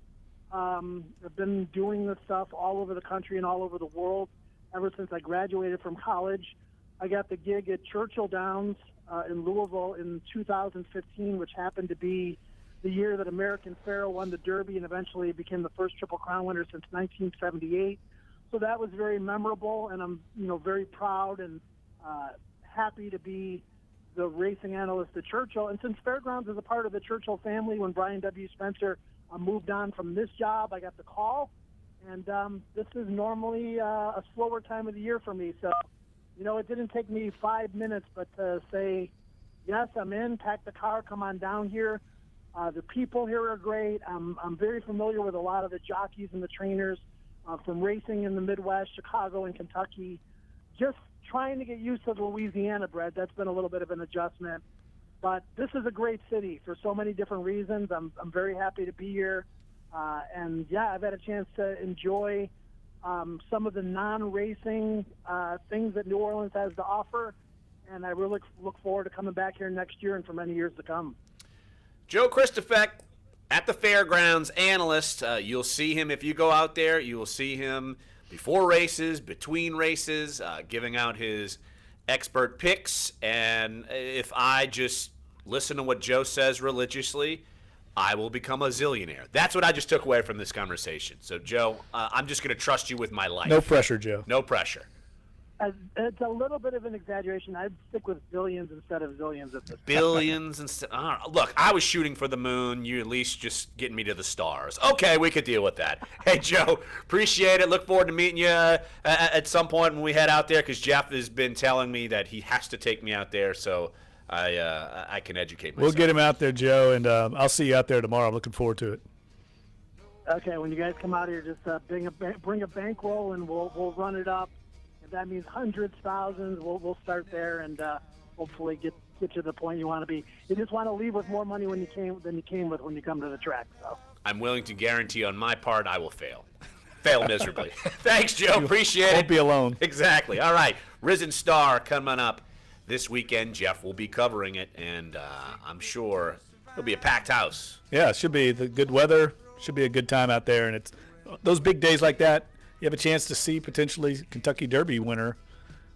I've been doing this stuff all over the country and all over the world ever since I graduated from college. I got the gig at Churchill Downs in Louisville in 2015, which happened to be the year that American Pharoah won the Derby and eventually became the first Triple Crown winner since 1978. So that was very memorable, and I'm, you know, very proud and happy to be the racing analyst at Churchill. And since Fairgrounds is a part of the Churchill family, when Brian W. Spencer moved on from this job, I got the call, And this is normally a slower time of the year for me. So, it didn't take me 5 minutes, but to say, yes, I'm in, pack the car, come on down here. The people here are great. I'm very familiar with a lot of the jockeys and the trainers from racing in the Midwest, Chicago and Kentucky. Just trying to get used to the Louisiana bred. That's been a little bit of an adjustment. But this is a great city for so many different reasons. I'm very happy to be here. And, yeah, I've had a chance to enjoy some of the non-racing things that New Orleans has to offer. And I really look forward to coming back here next year and for many years to come. Joe Christofek, at the fairgrounds analyst. You'll see him if you go out there. You will see him before races, between races, giving out his expert picks. And if I just listen to what Joe says religiously, I will become a zillionaire. That's what I just took away from this conversation. So, Joe, I'm just going to trust you with my life. No pressure, Joe. No pressure. It's a little bit of an exaggeration. I'd stick with billions instead of zillions at this point. Billions instead. Look, I was shooting for the moon. You at least just getting me to the stars. Okay, we could deal with that. Hey, Joe, appreciate it. Look forward to meeting you at some point when we head out there, because Jeff has been telling me that he has to take me out there, so I can educate myself. We'll get him out there, Joe, and I'll see you out there tomorrow. I'm looking forward to it. Okay, when you guys come out here, just bring a bankroll and we'll run it up. If that means hundreds, thousands, we'll start there and hopefully get you to the point you want to be. You just want to leave with more money than you came with when you come to the track. So I'm willing to guarantee on my part I will fail. Fail miserably. Thanks, Joe. Appreciate it. Won't be alone. Exactly. All right. Risen Star coming up this weekend. Jeff will be covering it, and I'm sure it'll be a packed house. Yeah, it should be. The good weather should be a good time out there, and it's those big days like that. You have a chance to see potentially Kentucky Derby winner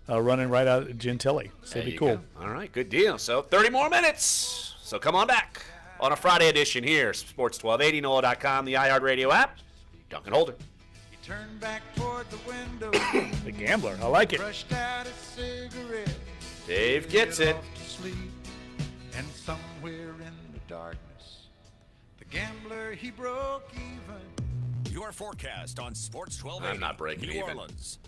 running right out of Gentilly. So it'd be cool. Go. All right, good deal. So 30 more minutes. So come on back on a Friday edition here. Sports 1280, NOLA.com, the iHeartRadio app. Duncan Holder. He turned back toward the window. The gambler. I like it. Brushed out a cigarette. Dave gets it. And somewhere in the darkness, the gambler, he broke even. Your forecast on Sports 1280. I'm not breaking New even. Orleans.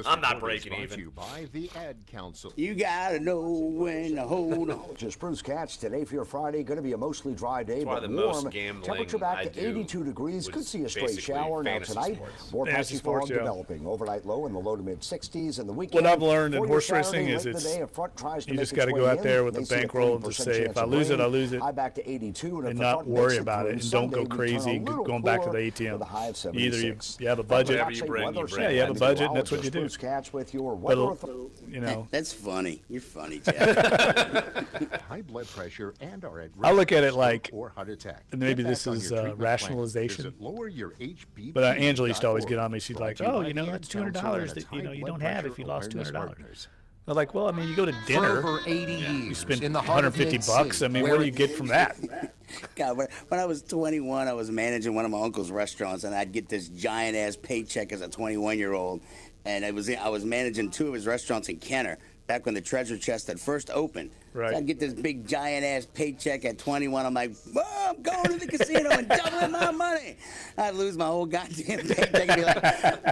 I'm not breaking even. To you by the Ad Council. You gotta know when to hold on. Just Spruce Cats today for your Friday. Going to be a mostly dry day, That's but why the warm. most gambling Temperature back I to do 82 degrees. Could was see a stray basically shower. Now fantasy tonight, sports. more Fantasy patchy sports, fog yeah. developing. Overnight low in the low to mid 60s, and the weekend. What I've learned in for horse your racing Saturday, is late in the it's day, a front tries to you make just its got to way go out in. there with They a see a bankroll and 30% just say, if chance I of lose it, rain. I lose it. High back to 82, And if the not front worry makes it about through it, and don't Sunday, go we turn crazy a little going back to the cooler ATM. with a high of Either 76. you have a budget. Whatever you bring, you bring. Yeah, you have a budget, and that's what you do. Spruce Cats with your But weather. That's funny. You're funny, Jeff. High blood pressure and are at risk I look at it of like, stroke or heart attack. and maybe Get this back on is your treatment plan. rationalization. Visit loweryourhbp.org. But Angela used to always get on me. She's like, Brought to you "Oh, by you know, the that's Ad Council $200 and that its you high you blood don't have pressure if you lost awareness $200." partners. I'm like, well, I mean, you go to dinner, For over 80 you years, spend in the heart of $150. I mean, Mid-City, what do you get from that? God, when I was 21, I was managing one of my uncle's restaurants, and I'd get this giant-ass paycheck as a 21-year-old. And I was managing two of his restaurants in Kenner, back when the treasure chest had first opened. Right. So I'd get this big giant-ass paycheck at 21. I'm like, oh, I'm going to the casino and doubling my money. I'd lose my whole goddamn paycheck and be like,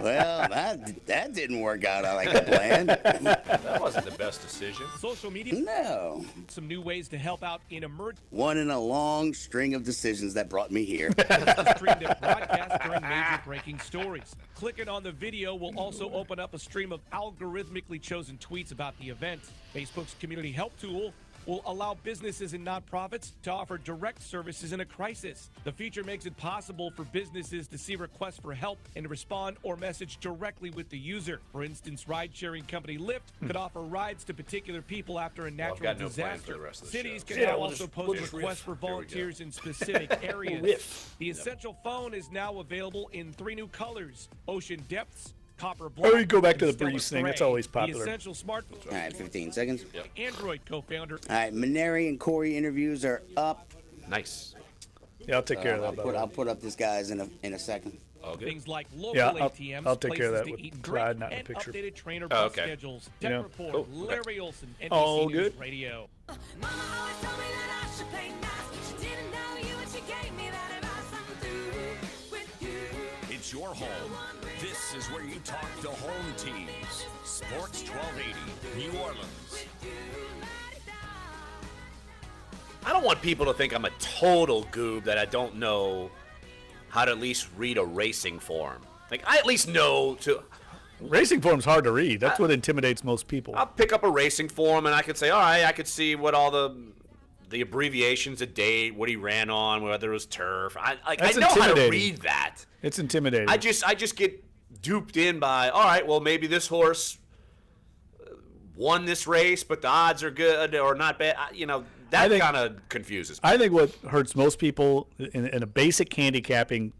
well, that didn't work out like I planned. That wasn't the best decision. Social media. No. Some new ways to help out in emergency. One in a long string of decisions that brought me here. Stream their broadcast during major breaking stories. Clicking on the video will also open up a stream of algorithmically chosen tweets about the event. Facebook's community help tool will allow businesses and nonprofits to offer direct services in a crisis. The feature makes it possible for businesses to see requests for help and respond or message directly with the user. For instance, ride-sharing company Lyft could offer rides to particular people after a natural got no plans for disaster. the rest of the Cities show. can Yeah, now we'll also just post requests riff. for Here we go. volunteers in specific areas. Riff. The Essential Phone is now available in 3 new colors: Ocean Depths, Copper Or Black, you go back to and the Breeze Stellar thing. That's Gray. always The popular. Essential smartphone. All right, 15 seconds. Android co-founder. All right, Maneri and Corey interviews are up. Nice. Yeah, I'll take care of that. I'll put up this guys in a second. Things like local Yeah, ATMs, I'll take care of places that to with eat and pride, drink, not in and the picture. updated trainer Oh, bus okay. schedules. You Tech know. Report, Cool. Larry Olson, NBC All News good. Radio. It's it's your home. This is where you talk to home teams. Sports 1280, New Orleans. I don't want people to think I'm a total goob that I don't know how to at least read a racing form. Like, I at least know to... Racing form's hard to read. That's what intimidates most people. I'll pick up a racing form and I could say, all right, I could see what all the abbreviations, a date, what he ran on, whether it was turf. I know how to read that. It's intimidating. I just get duped in by, all right, well, maybe this horse won this race, but the odds are good or not bad. That kind of confuses me. I think what hurts most people in a basic handicapping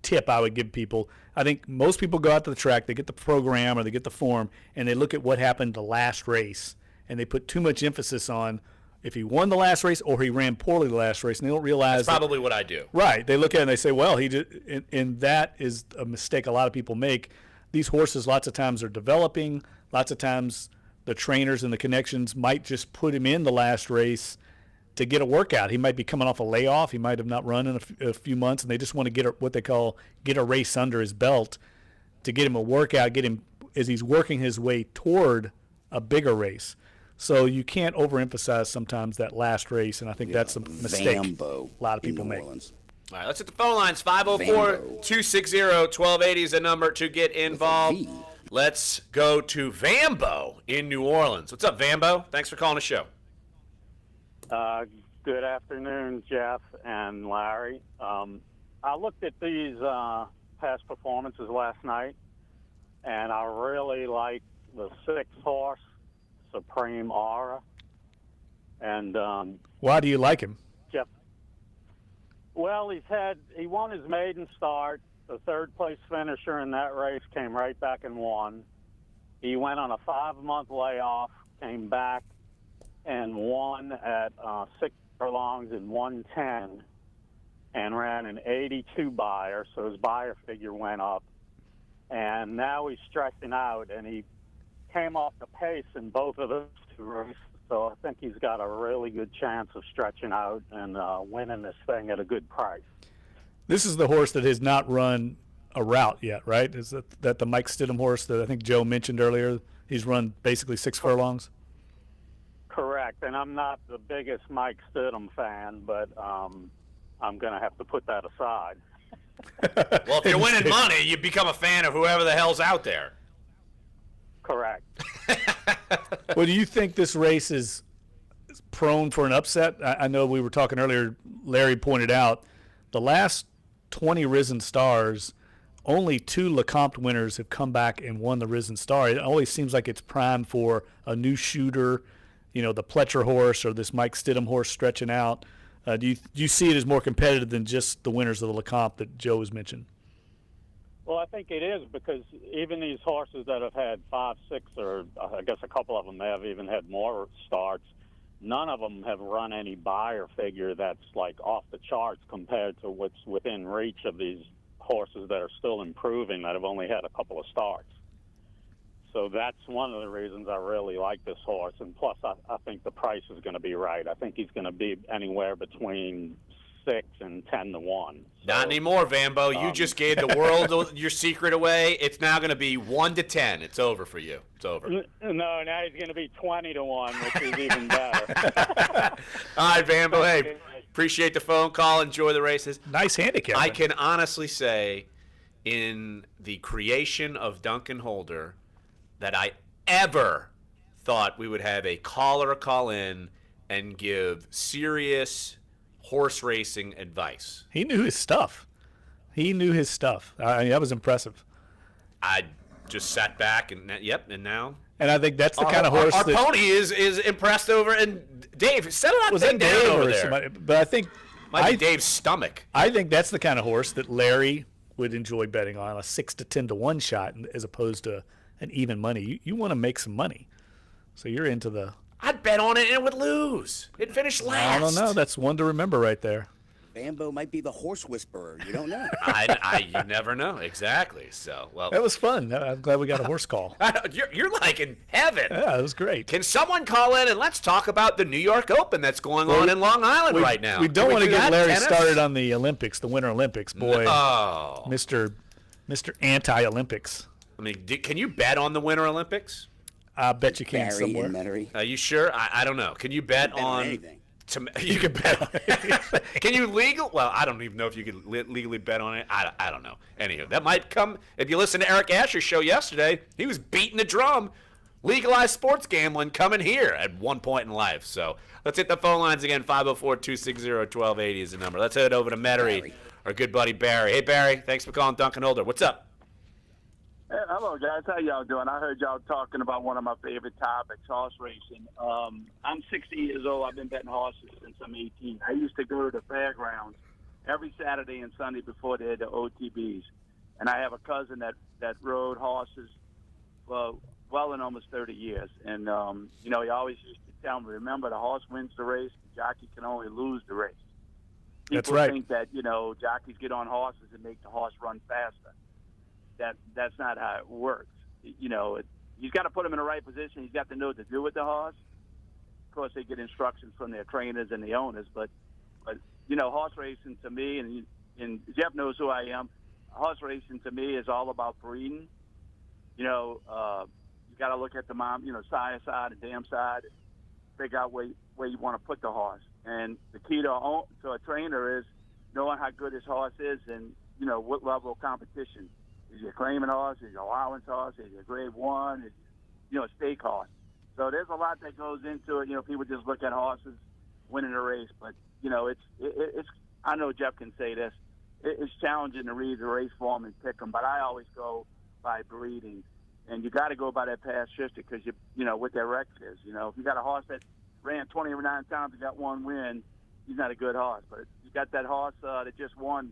tip I would give people, I think most people go out to the track, they get the program or they get the form, and they look at what happened the last race, and they put too much emphasis on if he won the last race or he ran poorly the last race, and they don't realize that's probably what I do. Right. They look at it and they say, well, he did, and that is a mistake a lot of people make. These horses lots of times are developing. Lots of times the trainers and the connections might just put him in the last race to get a workout. He might be coming off a layoff. He might have not run in a few months, and they just want to get what they call get a race under his belt to get him a workout, get him as he's working his way toward a bigger race. So you can't overemphasize sometimes that last race, and I think that's a mistake a lot of people make. All right, let's hit the phone lines. 504-260-1280 is the number to get involved. Let's go to Vambo in New Orleans. What's up, Vambo? Thanks for calling the show. Good afternoon, Jeff and Larry. I looked at these past performances last night, and I really like the 6th horse, Supreme Aura. And why do you like him? Jeff? Well, he won his maiden start. The 3rd place finisher in that race came right back and won. He went on a 5-month layoff, came back and won at 6 furlongs in 110 and ran an 82 buyer, so his buyer figure went up. And now he's stretching out, and he came off the pace in both of those 2 races, so I think he's got a really good chance of stretching out and winning this thing at a good price. This is the horse that has not run a route yet, right? Is that the Mike Stidham horse that I think Joe mentioned earlier? He's run basically 6 furlongs? Correct, and I'm not the biggest Mike Stidham fan, but I'm going to have to put that aside. Well, if you're winning money, you become a fan of whoever the hell's out there. Correct. Well, do you think this race is prone for an upset? I know we were talking earlier, Larry pointed out, the last 20 Risen Stars, only 2 LeCompte winners have come back and won the Risen Star. It always seems like it's primed for a new shooter, the Pletcher horse or this Mike Stidham horse stretching out. Do you see it as more competitive than just the winners of the LeCompte that Joe has mentioned? Well, I think it is, because even these horses that have had 5, 6, or I guess a couple of them have even had more starts, none of them have run any buyer figure that's like off the charts compared to what's within reach of these horses that are still improving that have only had a couple of starts. So that's one of the reasons I really like this horse. And plus, I think the price is going to be right. I think he's going to be anywhere between 6 and 10 to 1. So, not anymore, Vambo. You just gave the world your secret away. It's now going to be 1 to 10. It's over for you. It's over. No, now he's going to be 20 to 1, which is even better. All right, Vambo. Hey, appreciate the phone call. Enjoy the races. Nice handicap. I can honestly say, in the creation of Dunc and Holder, that I ever thought we would have a caller call in and give serious horse racing advice. He knew his stuff. That was impressive. I just sat back and now. And I think that's the kind of horse our pony is impressed over. And Dave, settle that was thing that down Dave over there. Somebody, but I think might be Dave's stomach. I think that's the kind of horse that Larry would enjoy betting on, a 6 to 10 to 1 shot, as opposed to an even money. You want to make some money, so you're into the. I'd bet on it and it would lose. It'd finish last. I don't know. That's one to remember right there. Bambo might be the horse whisperer. You don't know. You never know. Exactly. So, well, that was fun. I'm glad we got a horse call. You're like in heaven. Yeah, it was great. Can someone call in and let's talk about the New York Open that's going on in Long Island right now? We don't want to get Larry started on the Olympics, the Winter Olympics. Boy, Mr. Anti-Olympics. I mean, can you bet on the Winter Olympics? I bet you can somewhere. Are you sure? I don't know. Can you bet on anything? You can bet on it. Can you Well, I don't even know if you could legally bet on it. I don't know. Anywho, that might come. If you listen to Eric Asher's show yesterday, he was beating the drum. Legalized sports gambling coming here at one point in life. So let's hit the phone lines again. 504-260-1280 is the number. Let's head over to Metairie, our good buddy Barry. Hey, Barry. Thanks for calling Dunc and Holder. What's up? Hey, hello, guys. How y'all doing? I heard y'all talking about one of my favorite topics, horse racing. I'm 60 years old. I've been betting horses since I'm 18. I used to go to the fairgrounds every Saturday and Sunday before they had the OTBs. And I have a cousin that rode horses for well in almost 30 years. And, he always used to tell me, remember, the horse wins the race, the jockey can only lose the race. That's right. People think that, jockeys get on horses and make the horse run faster. That's not how it works. He's got to put him in the right position. He's got to know what to do with the horse. Of course, they get instructions from their trainers and the owners. But horse racing to me, and Jeff knows who I am, horse racing to me is all about breeding. You got to look at the sire side and dam side, and figure out where you want to put the horse. And the key to a trainer is knowing how good his horse is and, what level of competition. Is he a claimant horse? Is he a allowance horse? Is he a grade 1? Is he, a stake horse? So there's a lot that goes into it. People just look at horses winning a race, but it's. I know Jeff can say this. It's challenging to read the race form and pick them, but I always go by breeding, and you got to go by that past history because what their record is. If you got a horse that ran 29 times and got one win, he's not a good horse. But if you got that horse that just won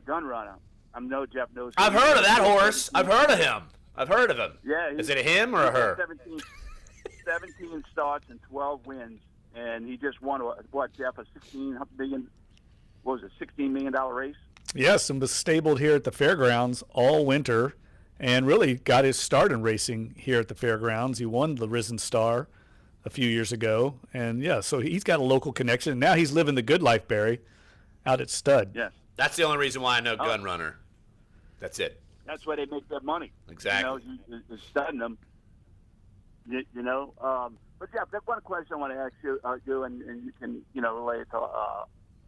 Gun Runner. I know Jeff knows. I've heard of that horse. I've heard of him. I've heard of him. Yeah. Is it a him or a her? 17 starts and 12 wins, and he just won Jeff, a $16 million race? Yes, and was stabled here at the fairgrounds all winter, and really got his start in racing here at the fairgrounds. He won the Risen Star a few years ago, and so he's got a local connection. Now he's living the good life, Barry, out at Stud. Yes. That's the only reason why I know Gun Runner. That's it. That's where they make their money. Exactly. You're studying them. But Jeff, that one question I want to ask you, and you can, relate it to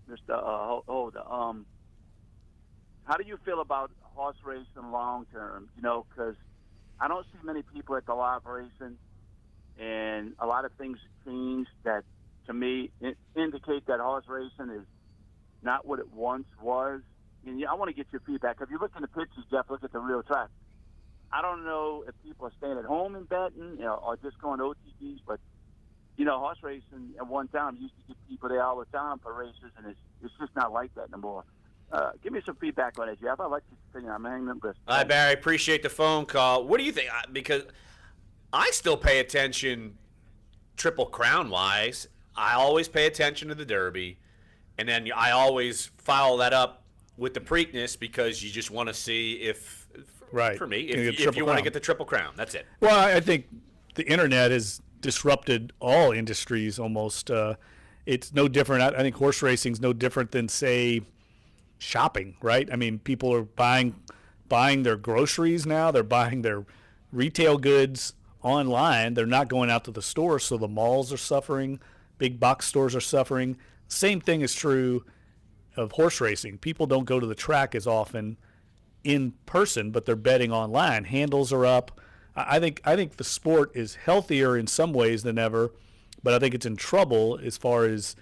Mr. Holder. How do you feel about horse racing long term? Because I don't see many people at the live racing, and a lot of things change that, to me, indicate that horse racing is not what it once was. And I want to get your feedback. If you look in the pictures, Jeff, look at the real track. I don't know if people are staying at home and betting, or just going to OTBs, but, horse racing at one time used to get people there all the time for races, and it's just not like that anymore. Give me some feedback on it, Jeff. I like your opinion. I'm hanging up this. Hi, Barry. Appreciate the phone call. What do you think? Because I still pay attention Triple Crown-wise. I always pay attention to the Derby. And then I always follow that up with the Preakness because you just want to see if, for me, if you want to get the Triple Crown. That's it. Well, I think the internet has disrupted all industries almost. It's no different. I think horse racing is no different than, say, shopping, right? I mean, people are buying their groceries now. They're buying their retail goods online. They're not going out to the store, so the malls are suffering. Big box stores are suffering. Same thing is true of horse racing. People don't go to the track as often in person, but they're betting online. Handles are up. I think the sport is healthier in some ways than ever, but I think it's in trouble as far as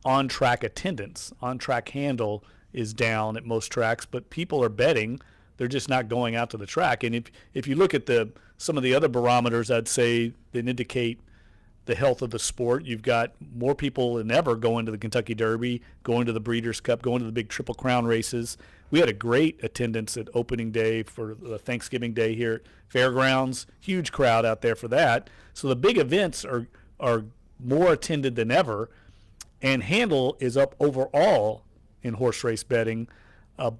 on-track attendance. On-track handle is down at most tracks, but people are betting. They're just not going out to the track. And if you look at some of the other barometers, I'd say that indicate the health of the sport. You've got more people than ever going to the Kentucky Derby, going to the Breeders' Cup, going to the big Triple Crown races. We had a great attendance at opening day for the Thanksgiving Day here at Fairgrounds. Huge crowd out there for that. So the big events are more attended than ever, and handle is up overall in horse race betting,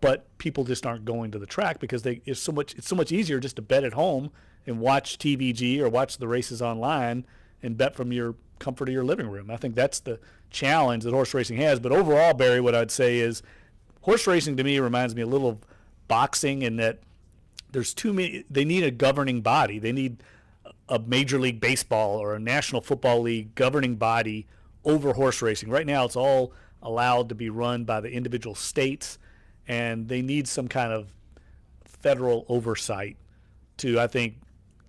but people just aren't going to the track because it's so much easier just to bet at home and watch TVG or watch the races online and bet from your comfort of your living room. I think that's the challenge that horse racing has. But overall, Barry, what I'd say is horse racing to me reminds me a little of boxing in that there's too many. They need a governing body. They need a Major League Baseball or a National Football League governing body over horse racing. Right now, it's all allowed to be run by the individual states, and they need some kind of federal oversight to, I think,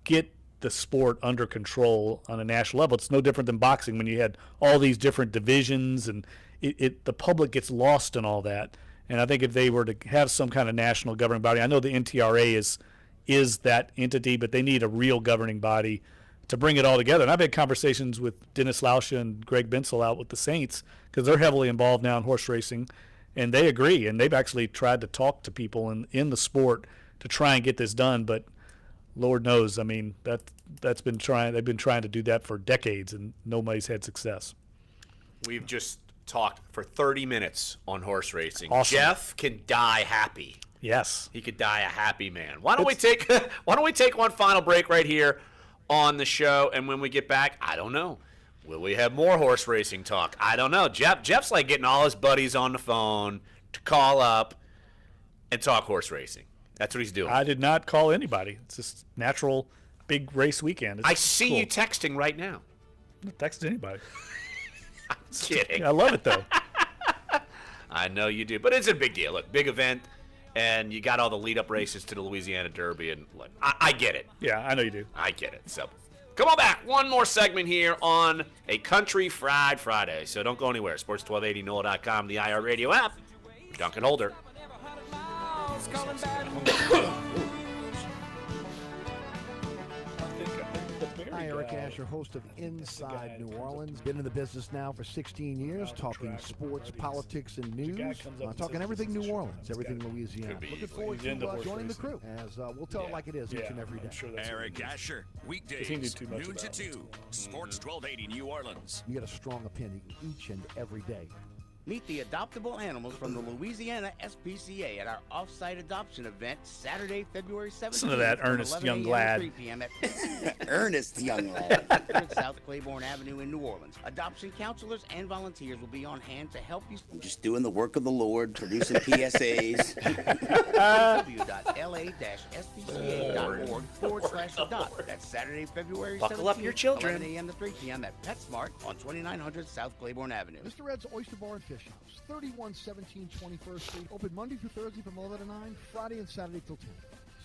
get the sport under control on a national level. It's no different than boxing when you had all these different divisions, and the public gets lost in all that. And I think if they were to have some kind of national governing body, I know the NTRA is that entity, but they need a real governing body to bring it all together. And I've had conversations with Dennis Lauscha and Greg Bensel out with the Saints because they're heavily involved now in horse racing, and they agree. And they've actually tried to talk to people in the sport to try and get this done, but Lord knows, I mean, they've been trying to do that for decades, and nobody's had success. We've just talked for 30 minutes on horse racing. Awesome. Jeff can die happy. Yes, he could die a happy man. Why don't we take one final break right here on the show, and when we get back, I don't know. Will we have more horse racing talk? I don't know. Jeff's like getting all his buddies on the phone to call up and talk horse racing. That's what he's doing. I did not call anybody. It's just natural big race weekend. I see you texting right now. I don't text anybody. I'm kidding. I love it, though. I know you do, but it's a big deal. Look, big event, and you got all the lead-up races to the Louisiana Derby, and look, I get it. Yeah, I know you do. I get it. So come on back. One more segment here on a Country Fried Friday. So don't go anywhere. Sports 1280, NOLA.com, the iHeartRadio app. Dunc and Holder. Hi, Eric Asher, host of Inside New Orleans. Been in the business now for 16 years, talking sports, politics, and news. Talking everything New Orleans, everything Louisiana. Looking forward to joining the crew, as we'll tell it like it is each and every day. Eric Asher, weekdays, noon to 2, Sports 1280 New Orleans. You get a strong opinion each and every day. Meet the adoptable animals from the Louisiana SPCA at our off-site adoption event Saturday, February 17th. Listen to that earnest young lad. 3 p.m. at Ernest young lad at South Claiborne Avenue in New Orleans. Adoption counselors and volunteers will be on hand to help you. I'm just doing the work of the Lord, producing PSAs. www.la-spca.org/adopt. That's Saturday, February 17th. Buckle up your children. 11 a.m. to 3 p.m. at PetSmart on 2900 South Claiborne Avenue. Mr. Red's Oyster Bar and Fish House, 3117 21st Street. Open Monday through Thursday from 11 to 9, Friday and Saturday till 10.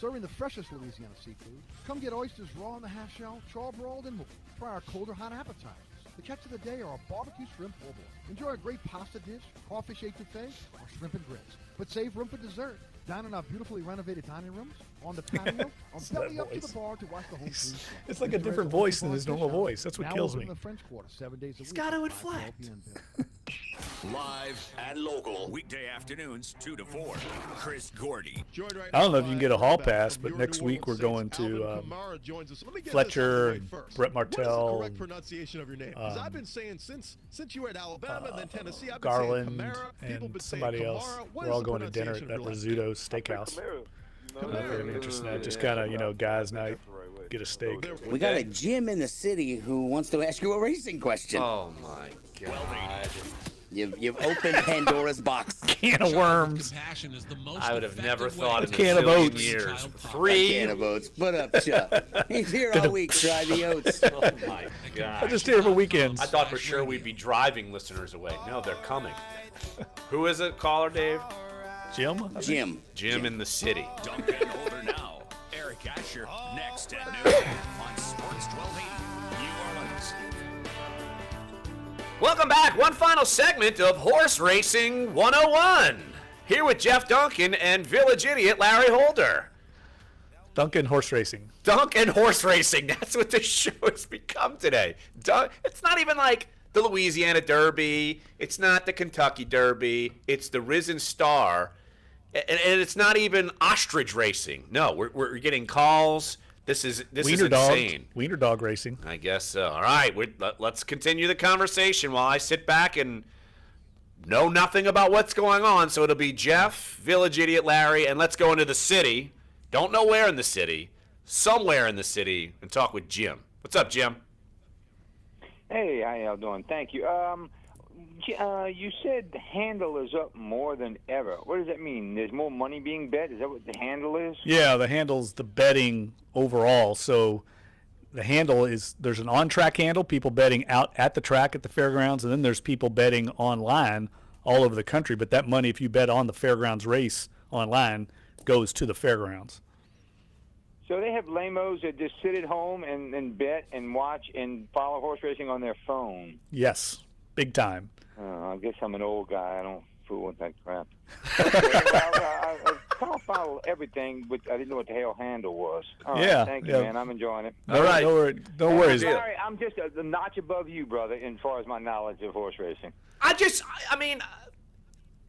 Serving the freshest Louisiana seafood. Come get oysters raw in the half shell, charbroiled, and more. Try our colder hot appetizers. The catch of the day are our barbecue shrimp po' boy. Enjoy a great pasta dish, crawfish etouffee, or shrimp and grits. But save room for dessert. Dine in our beautifully renovated dining rooms, on the patio, or belly up to the bar to watch the home team. It's like a different voice than his normal voice. That's what kills me. In the French Quarter, 7 days a week. He's got to inflect. Live and local, weekday afternoons 2 to 4. Chris Gordy. I don't know if you can get a hall pass, but next week we're going to Fletcher, and Brett Martell, correct pronunciation of your name? Because I've been saying since you were at Alabama and then Tennessee, I've been Garland, saying Kamara. People and been saying somebody else. Kamara. What We're is all the going to dinner at pronunciation that of your last Rizzuto Steakhouse. Very interesting. Just kind of, guys' night, get a steak. We got a Jim in the city who wants to ask you a racing question. Oh my God! You've opened Pandora's box. Can of worms. I would have never thought in a can of million oats. years. A 3 can of oats. Put up, Chuck. He's here all week. Try the oats. Oh my God! I'm just here for weekends. I thought for sure we'd be driving listeners away. No, they're coming. Who is it, caller Dave? Jim? Jim in the city. Dunc and Holder now. Eric Asher next at noon on Sports 1280 New Orleans. Welcome back. One final segment of Horse Racing 101. Here with Jeff Duncan and Village Idiot Larry Holder. Duncan Horse Racing. Dunc and Horse Racing. That's what this show has become today. It's not even like the Louisiana Derby. It's not the Kentucky Derby. It's the Risen Star. And it's not even ostrich racing. No, we're getting calls. This is insane. Wiener dog racing. I guess so. All right, let's continue the conversation while I sit back and know nothing about what's going on, so it'll be Jeff, Village Idiot Larry, and let's go into the city. Don't know where in the city, somewhere in the city, and talk with Jim. What's up, Jim? Hey, how y'all doing? Thank you. You said the handle is up more than ever. What does that mean? There's more money being bet? Is that what the handle is? Yeah, the handle's the betting overall. So the handle is, there's an on-track handle, people betting out at the track at the fairgrounds, and then there's people betting online all over the country. But that money, if you bet on the fairgrounds race online, goes to the fairgrounds. So they have lamos that just sit at home and bet and watch and follow horse racing on their phone. Yes, big time. I guess I'm an old guy. I don't fool with that crap. I kind of follow everything, but I didn't know what the hell handle was. All right, Yeah, thank you, yeah. man. I'm enjoying it. All right. No worries. Sorry, I'm just a notch above you, brother, as far as my knowledge of horse racing. I mean,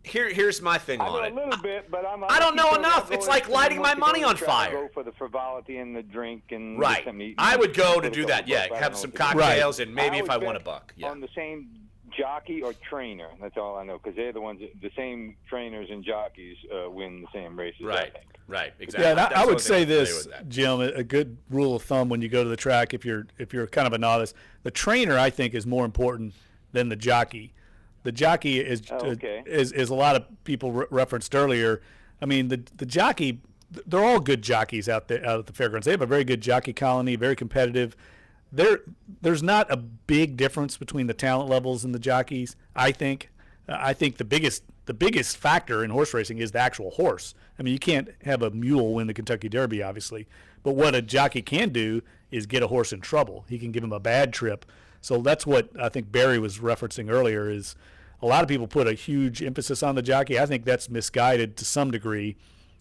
here's my thing I on know it. a little bit, but I don't know enough. It's like lighting my money on fire. Go for the frivolity and the drink and Right. the I would go to do that, yeah. Have some cocktails and maybe if I won $1. Yeah. On the same jockey or trainer. That's all I know, because they're the ones, the same trainers and jockeys win the same races. Right. I think. Right. Exactly. Yeah, and That's I the would only say thing I'm familiar this, with that. Jim, a good rule of thumb when you go to the track, if you're kind of a novice, the trainer, I think, is more important than the jockey. The jockey is is a lot of people referenced earlier. I mean, the jockey, they're all good jockeys out at the fairgrounds. They have a very good jockey colony, very competitive. There's not a big difference between the talent levels and the jockeys. I think the biggest factor in horse racing is the actual horse. I mean, you can't have a mule win the Kentucky Derby, obviously, but what a jockey can do is get a horse in trouble. He can give him a bad trip. So that's what I think Barry was referencing earlier. Is a lot of people put a huge emphasis on the jockey. I think that's misguided to some degree.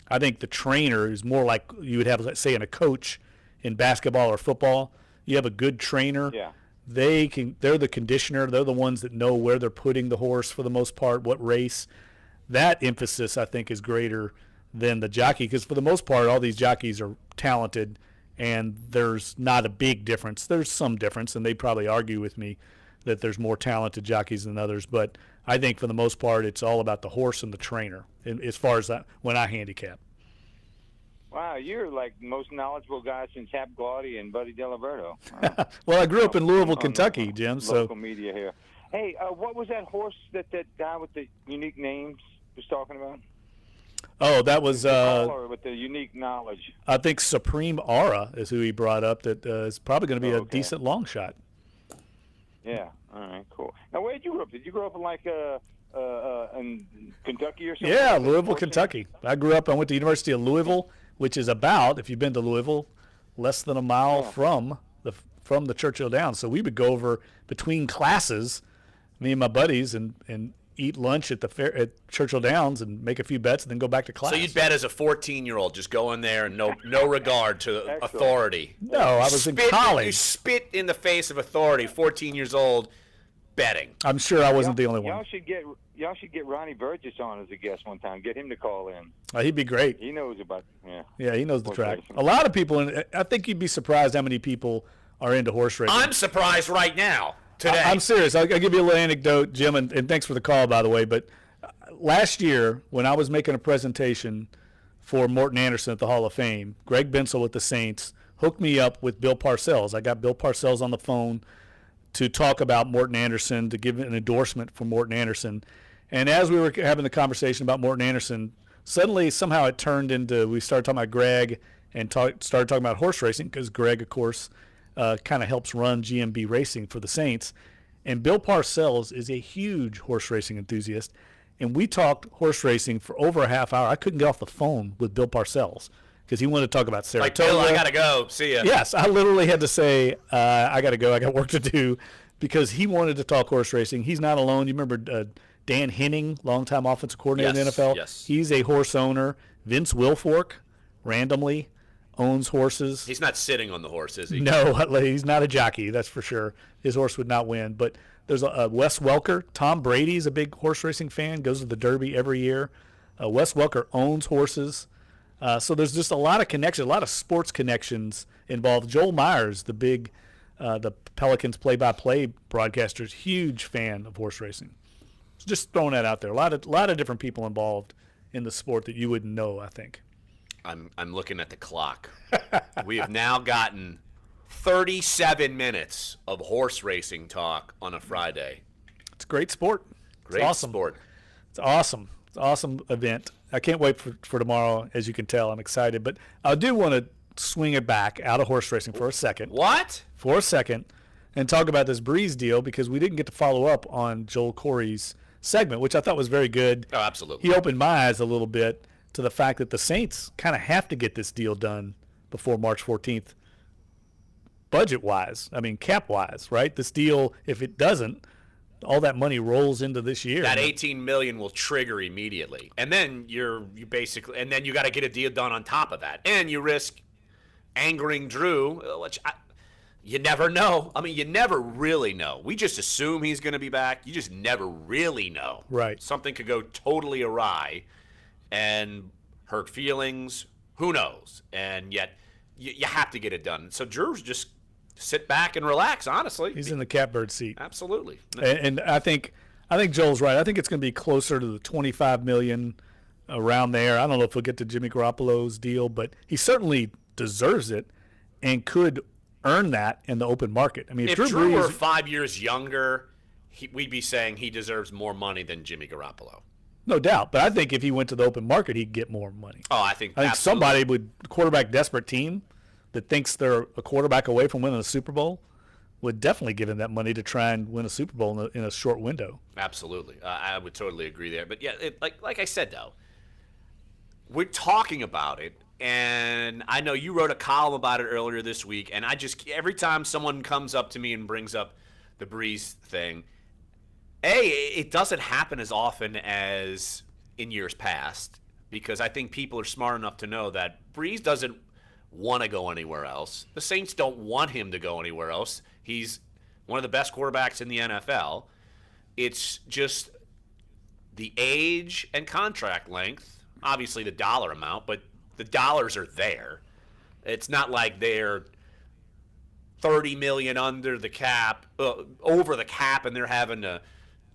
I think the trainer is more like you would have, let's say, in a coach in basketball or football. You have a good trainer. Yeah. They're the conditioner. They're the ones that know where they're putting the horse for the most part, what race. That emphasis, I think, is greater than the jockey, because for the most part, all these jockeys are talented, and there's not a big difference. There's some difference, and they probably argue with me that there's more talented jockeys than others. But I think for the most part, it's all about the horse and the trainer, as far as when I handicap. Wow, you're like the most knowledgeable guy since Hap Glaudy and Buddy Diliberto. Well, I grew up in Louisville, Kentucky, Jim. Local media here. Hey, what was that horse that guy with the unique names was talking about? Oh, that was with the unique knowledge. I think Supreme Aura is who he brought up. That is probably going to be a decent long shot. Yeah. All right. Cool. Now, where did you grow up? Did you grow up in in Kentucky or something? Yeah, Louisville, Kentucky. I grew up. I went to the University of Louisville, which is about, if you've been to Louisville, less than a mile from the Churchill Downs. So we would go over between classes, me and my buddies, and eat lunch at the fair at Churchill Downs and make a few bets and then go back to class. So you'd bet as a 14-year-old, just go in there and no regard to authority. No, I was in college. You spit in the face of authority, 14 years old, betting. I'm sure I wasn't the only one. Y'all should get Ronnie Burgess on as a guest one time. Get him to call in. He'd be great. He knows about Yeah, he knows the track. A lot of people, and I think you'd be surprised how many people are into horse racing. I'm surprised right now. Today. I'm serious. I'll give you a little anecdote, Jim, and thanks for the call, by the way. But last year, when I was making a presentation for Morton Anderson at the Hall of Fame, Greg Bensel with the Saints hooked me up with Bill Parcells. I got Bill Parcells on the phone to talk about Morton Anderson, to give an endorsement for Morton Anderson. And as we were having the conversation about Morton Anderson, suddenly somehow it turned into, we started talking about Greg and started talking about horse racing, because Greg, of course, kind of helps run GMB Racing for the Saints. And Bill Parcells is a huge horse racing enthusiast. And we talked horse racing for over a half hour. I couldn't get off the phone with Bill Parcells because he wanted to talk about Saratoga. Like, Bill, I got to go. See ya. Yes, I literally had to say, I got to go. I got work to do, because he wanted to talk horse racing. He's not alone. You remember Dan Henning, longtime offensive coordinator in the NFL? Yes. He's a horse owner. Vince Wilfork, randomly, owns horses. He's not sitting on the horse, is he? No, he's not a jockey, that's for sure. His horse would not win. But there's a Wes Welker. Tom Brady's a big horse racing fan, goes to the Derby every year. Wes Welker owns horses. So there's just a lot of connections, a lot of sports connections involved. Joel Myers, the Pelicans play-by-play broadcaster, is huge fan of horse racing. Just throwing that out there. A lot of different people involved in the sport that you wouldn't know, I think. I'm looking at the clock. We have now gotten 37 minutes of horse racing talk on a Friday. It's a great sport. Great it's awesome. sport. It's awesome. It's an awesome event. I can't wait for tomorrow. As you can tell, I'm excited. But I do want to swing it back out of horse racing for a second. What? For a second. And talk about this Breeze deal, because we didn't get to follow up on Joel Corey's segment, which I thought was very good. Oh, absolutely. He opened my eyes a little bit to the fact that the Saints kind of have to get this deal done before March 14th, budget-wise. I mean, cap-wise, right? This deal, if it doesn't, all that money rolls into this year. That $18 million will trigger immediately, and then you got to get a deal done on top of that, and you risk angering Drew, which you never know. I mean, you never really know. We just assume he's going to be back. You just never really know. Right. Something could go totally awry and hurt feelings. Who knows? And yet, you have to get it done. So Drew's just sit back and relax, honestly. He's in the catbird seat. Absolutely. And I think Joel's right. I think it's going to be closer to the $25 million, around there. I don't know if we'll get to Jimmy Garoppolo's deal, but he certainly deserves it and could earn that in the open market. I mean, if Drew were 5 years younger, we'd be saying he deserves more money than Jimmy Garoppolo. No doubt. But I think if he went to the open market, he'd get more money. Oh, I think somebody would, quarterback desperate team that thinks they're a quarterback away from winning a Super Bowl would definitely give him that money to try and win a Super Bowl in a short window. Absolutely. I would totally agree there. But, yeah, like I said, though, we're talking about it, and I know you wrote a column about it earlier this week, and every time someone comes up to me and brings up the Breeze thing, it doesn't happen as often as in years past, because I think people are smart enough to know that Breeze doesn't want to go anywhere else. The Saints don't want him to go anywhere else. He's one of the best quarterbacks in the NFL. It's just the age and contract length, obviously the dollar amount, but the dollars are there. It's not like they're $30 million under the cap, over the cap, and they're having to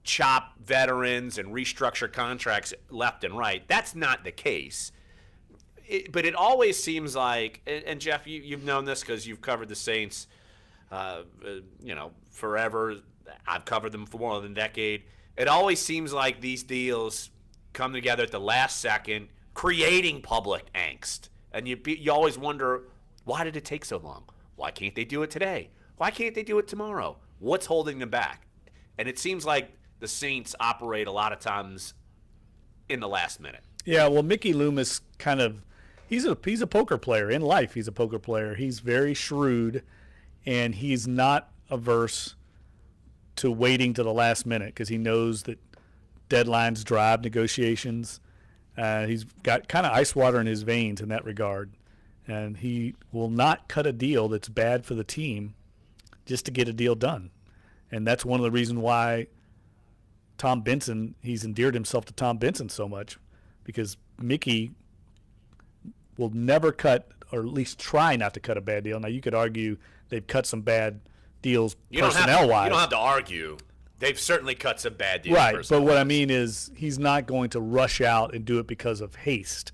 chop veterans and restructure contracts left and right. That's not the case. But it always seems like, and Jeff, you've known this because you've covered the Saints, forever. I've covered them for more than a decade. It always seems like these deals come together at the last second, creating public angst. And you always wonder, why did it take so long? Why can't they do it today? Why can't they do it tomorrow? What's holding them back? And it seems like the Saints operate a lot of times in the last minute. Yeah, well, Mickey Loomis he's a poker player. In life, he's a poker player. He's very shrewd, and he's not averse to waiting to the last minute because he knows that deadlines drive negotiations. He's got kind of ice water in his veins in that regard, and he will not cut a deal that's bad for the team just to get a deal done. And that's one of the reasons why he's endeared himself to Tom Benson so much, because Mickey will never cut, or at least try not to cut a bad deal. Now, you could argue they've cut some bad deals personnel-wise. You don't have to argue. They've certainly cut some bad deals. Right, but what I mean is he's not going to rush out and do it because of haste.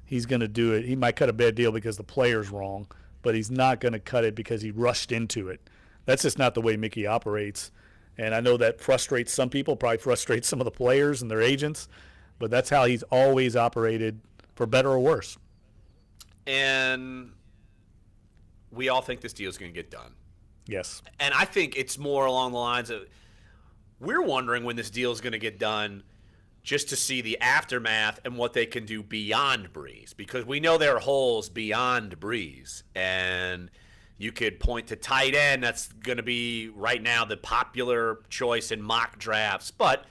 He's going to do it. He might cut a bad deal because the player's wrong, but he's not going to cut it because he rushed into it. That's just not the way Mickey operates. And I know that frustrates some people, probably frustrates some of the players and their agents, but that's how he's always operated, for better or worse. And we all think this deal is going to get done. Yes. And I think it's more along the lines of, we're wondering when this deal is going to get done just to see the aftermath and what they can do beyond Breeze, because we know there are holes beyond Breeze. And you could point to tight end. That's going to be right now the popular choice in mock drafts. But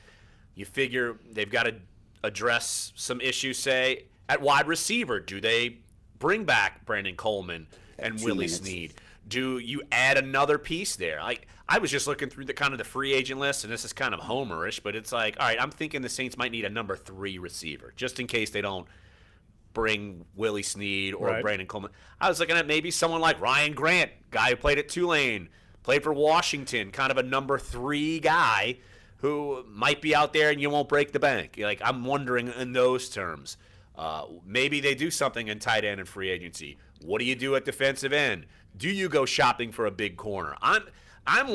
you figure they've got to address some issues, say, at wide receiver. Do they bring back Brandon Coleman and Willie Snead? Do you add another piece there? I was just looking through the free agent list, and this is kind of homerish, but it's like, all right, I'm thinking the Saints might need a number 3 receiver, just in case they don't bring Willie Snead or Brandon Coleman. I was looking at maybe someone like Ryan Grant, guy who played at Tulane, played for Washington, kind of a number 3 guy who might be out there and you won't break the bank. Like, I'm wondering in those terms. Maybe they do something in tight end and free agency. What do you do at defensive end? Do you go shopping for a big corner? I'm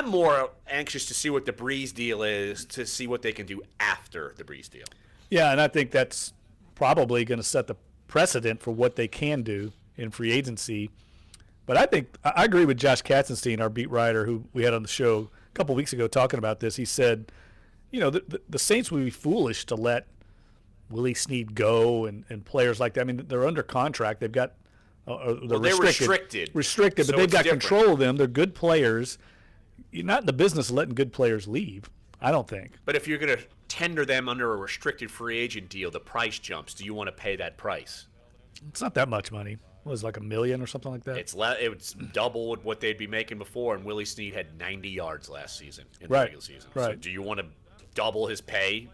more anxious to see what the Breeze deal is, to see what they can do after the Breeze deal. Yeah, and I think that's probably going to set the precedent for what they can do in free agency. But I agree with Josh Katzenstein, our beat writer, who we had on the show a couple weeks ago talking about this. He said, the Saints would be foolish to let Willie Snead go and players like that. I mean, they're under contract. They've got they're restricted, but so they've got different control of them. They're good players. You're not in the business of letting good players leave, I don't think. But if you're going to tender them under a restricted free agent deal, the price jumps. Do you want to pay that price? It's not that much money. What was it, like $1 million or something like that? It's double what they'd be making before, and Willie Snead had 90 yards last season in the Right, regular season. right. So do you want to double his pay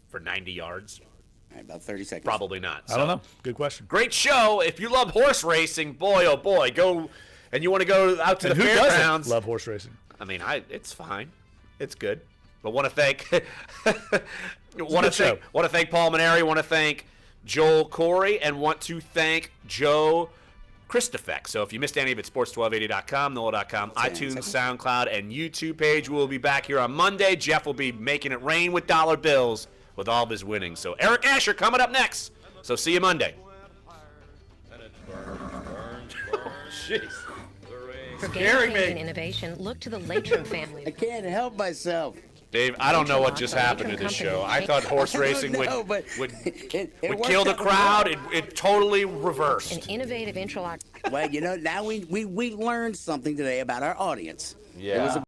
for 90 yards? All right, about 30 seconds. Probably not. I don't know. Good question. Great show. If you love horse racing, boy, oh boy, go and you want to go out to And the who fairgrounds. doesn't love horse racing? I mean, it's fine. It's good. But want to thank good show. Want to thank Paul Maneri, want to thank Joel Corey, and want to thank Joe Christofek. So if you missed any of it, sports1280.com, NOLA.com, iTunes, SoundCloud, and YouTube page. We'll be back here on Monday. Jeff will be making it rain with dollar bills with all of his winnings. So Eric Asher coming up next. So see you Monday. Jeez. For Scaring game-changing me. innovation, look to the Latrim family. I can't help myself. Dave, I don't know what just happened to this show. I thought horse racing would kill the crowd. It totally reversed. An innovative interlock. Well, now we learned something today about our audience. Yeah. It was a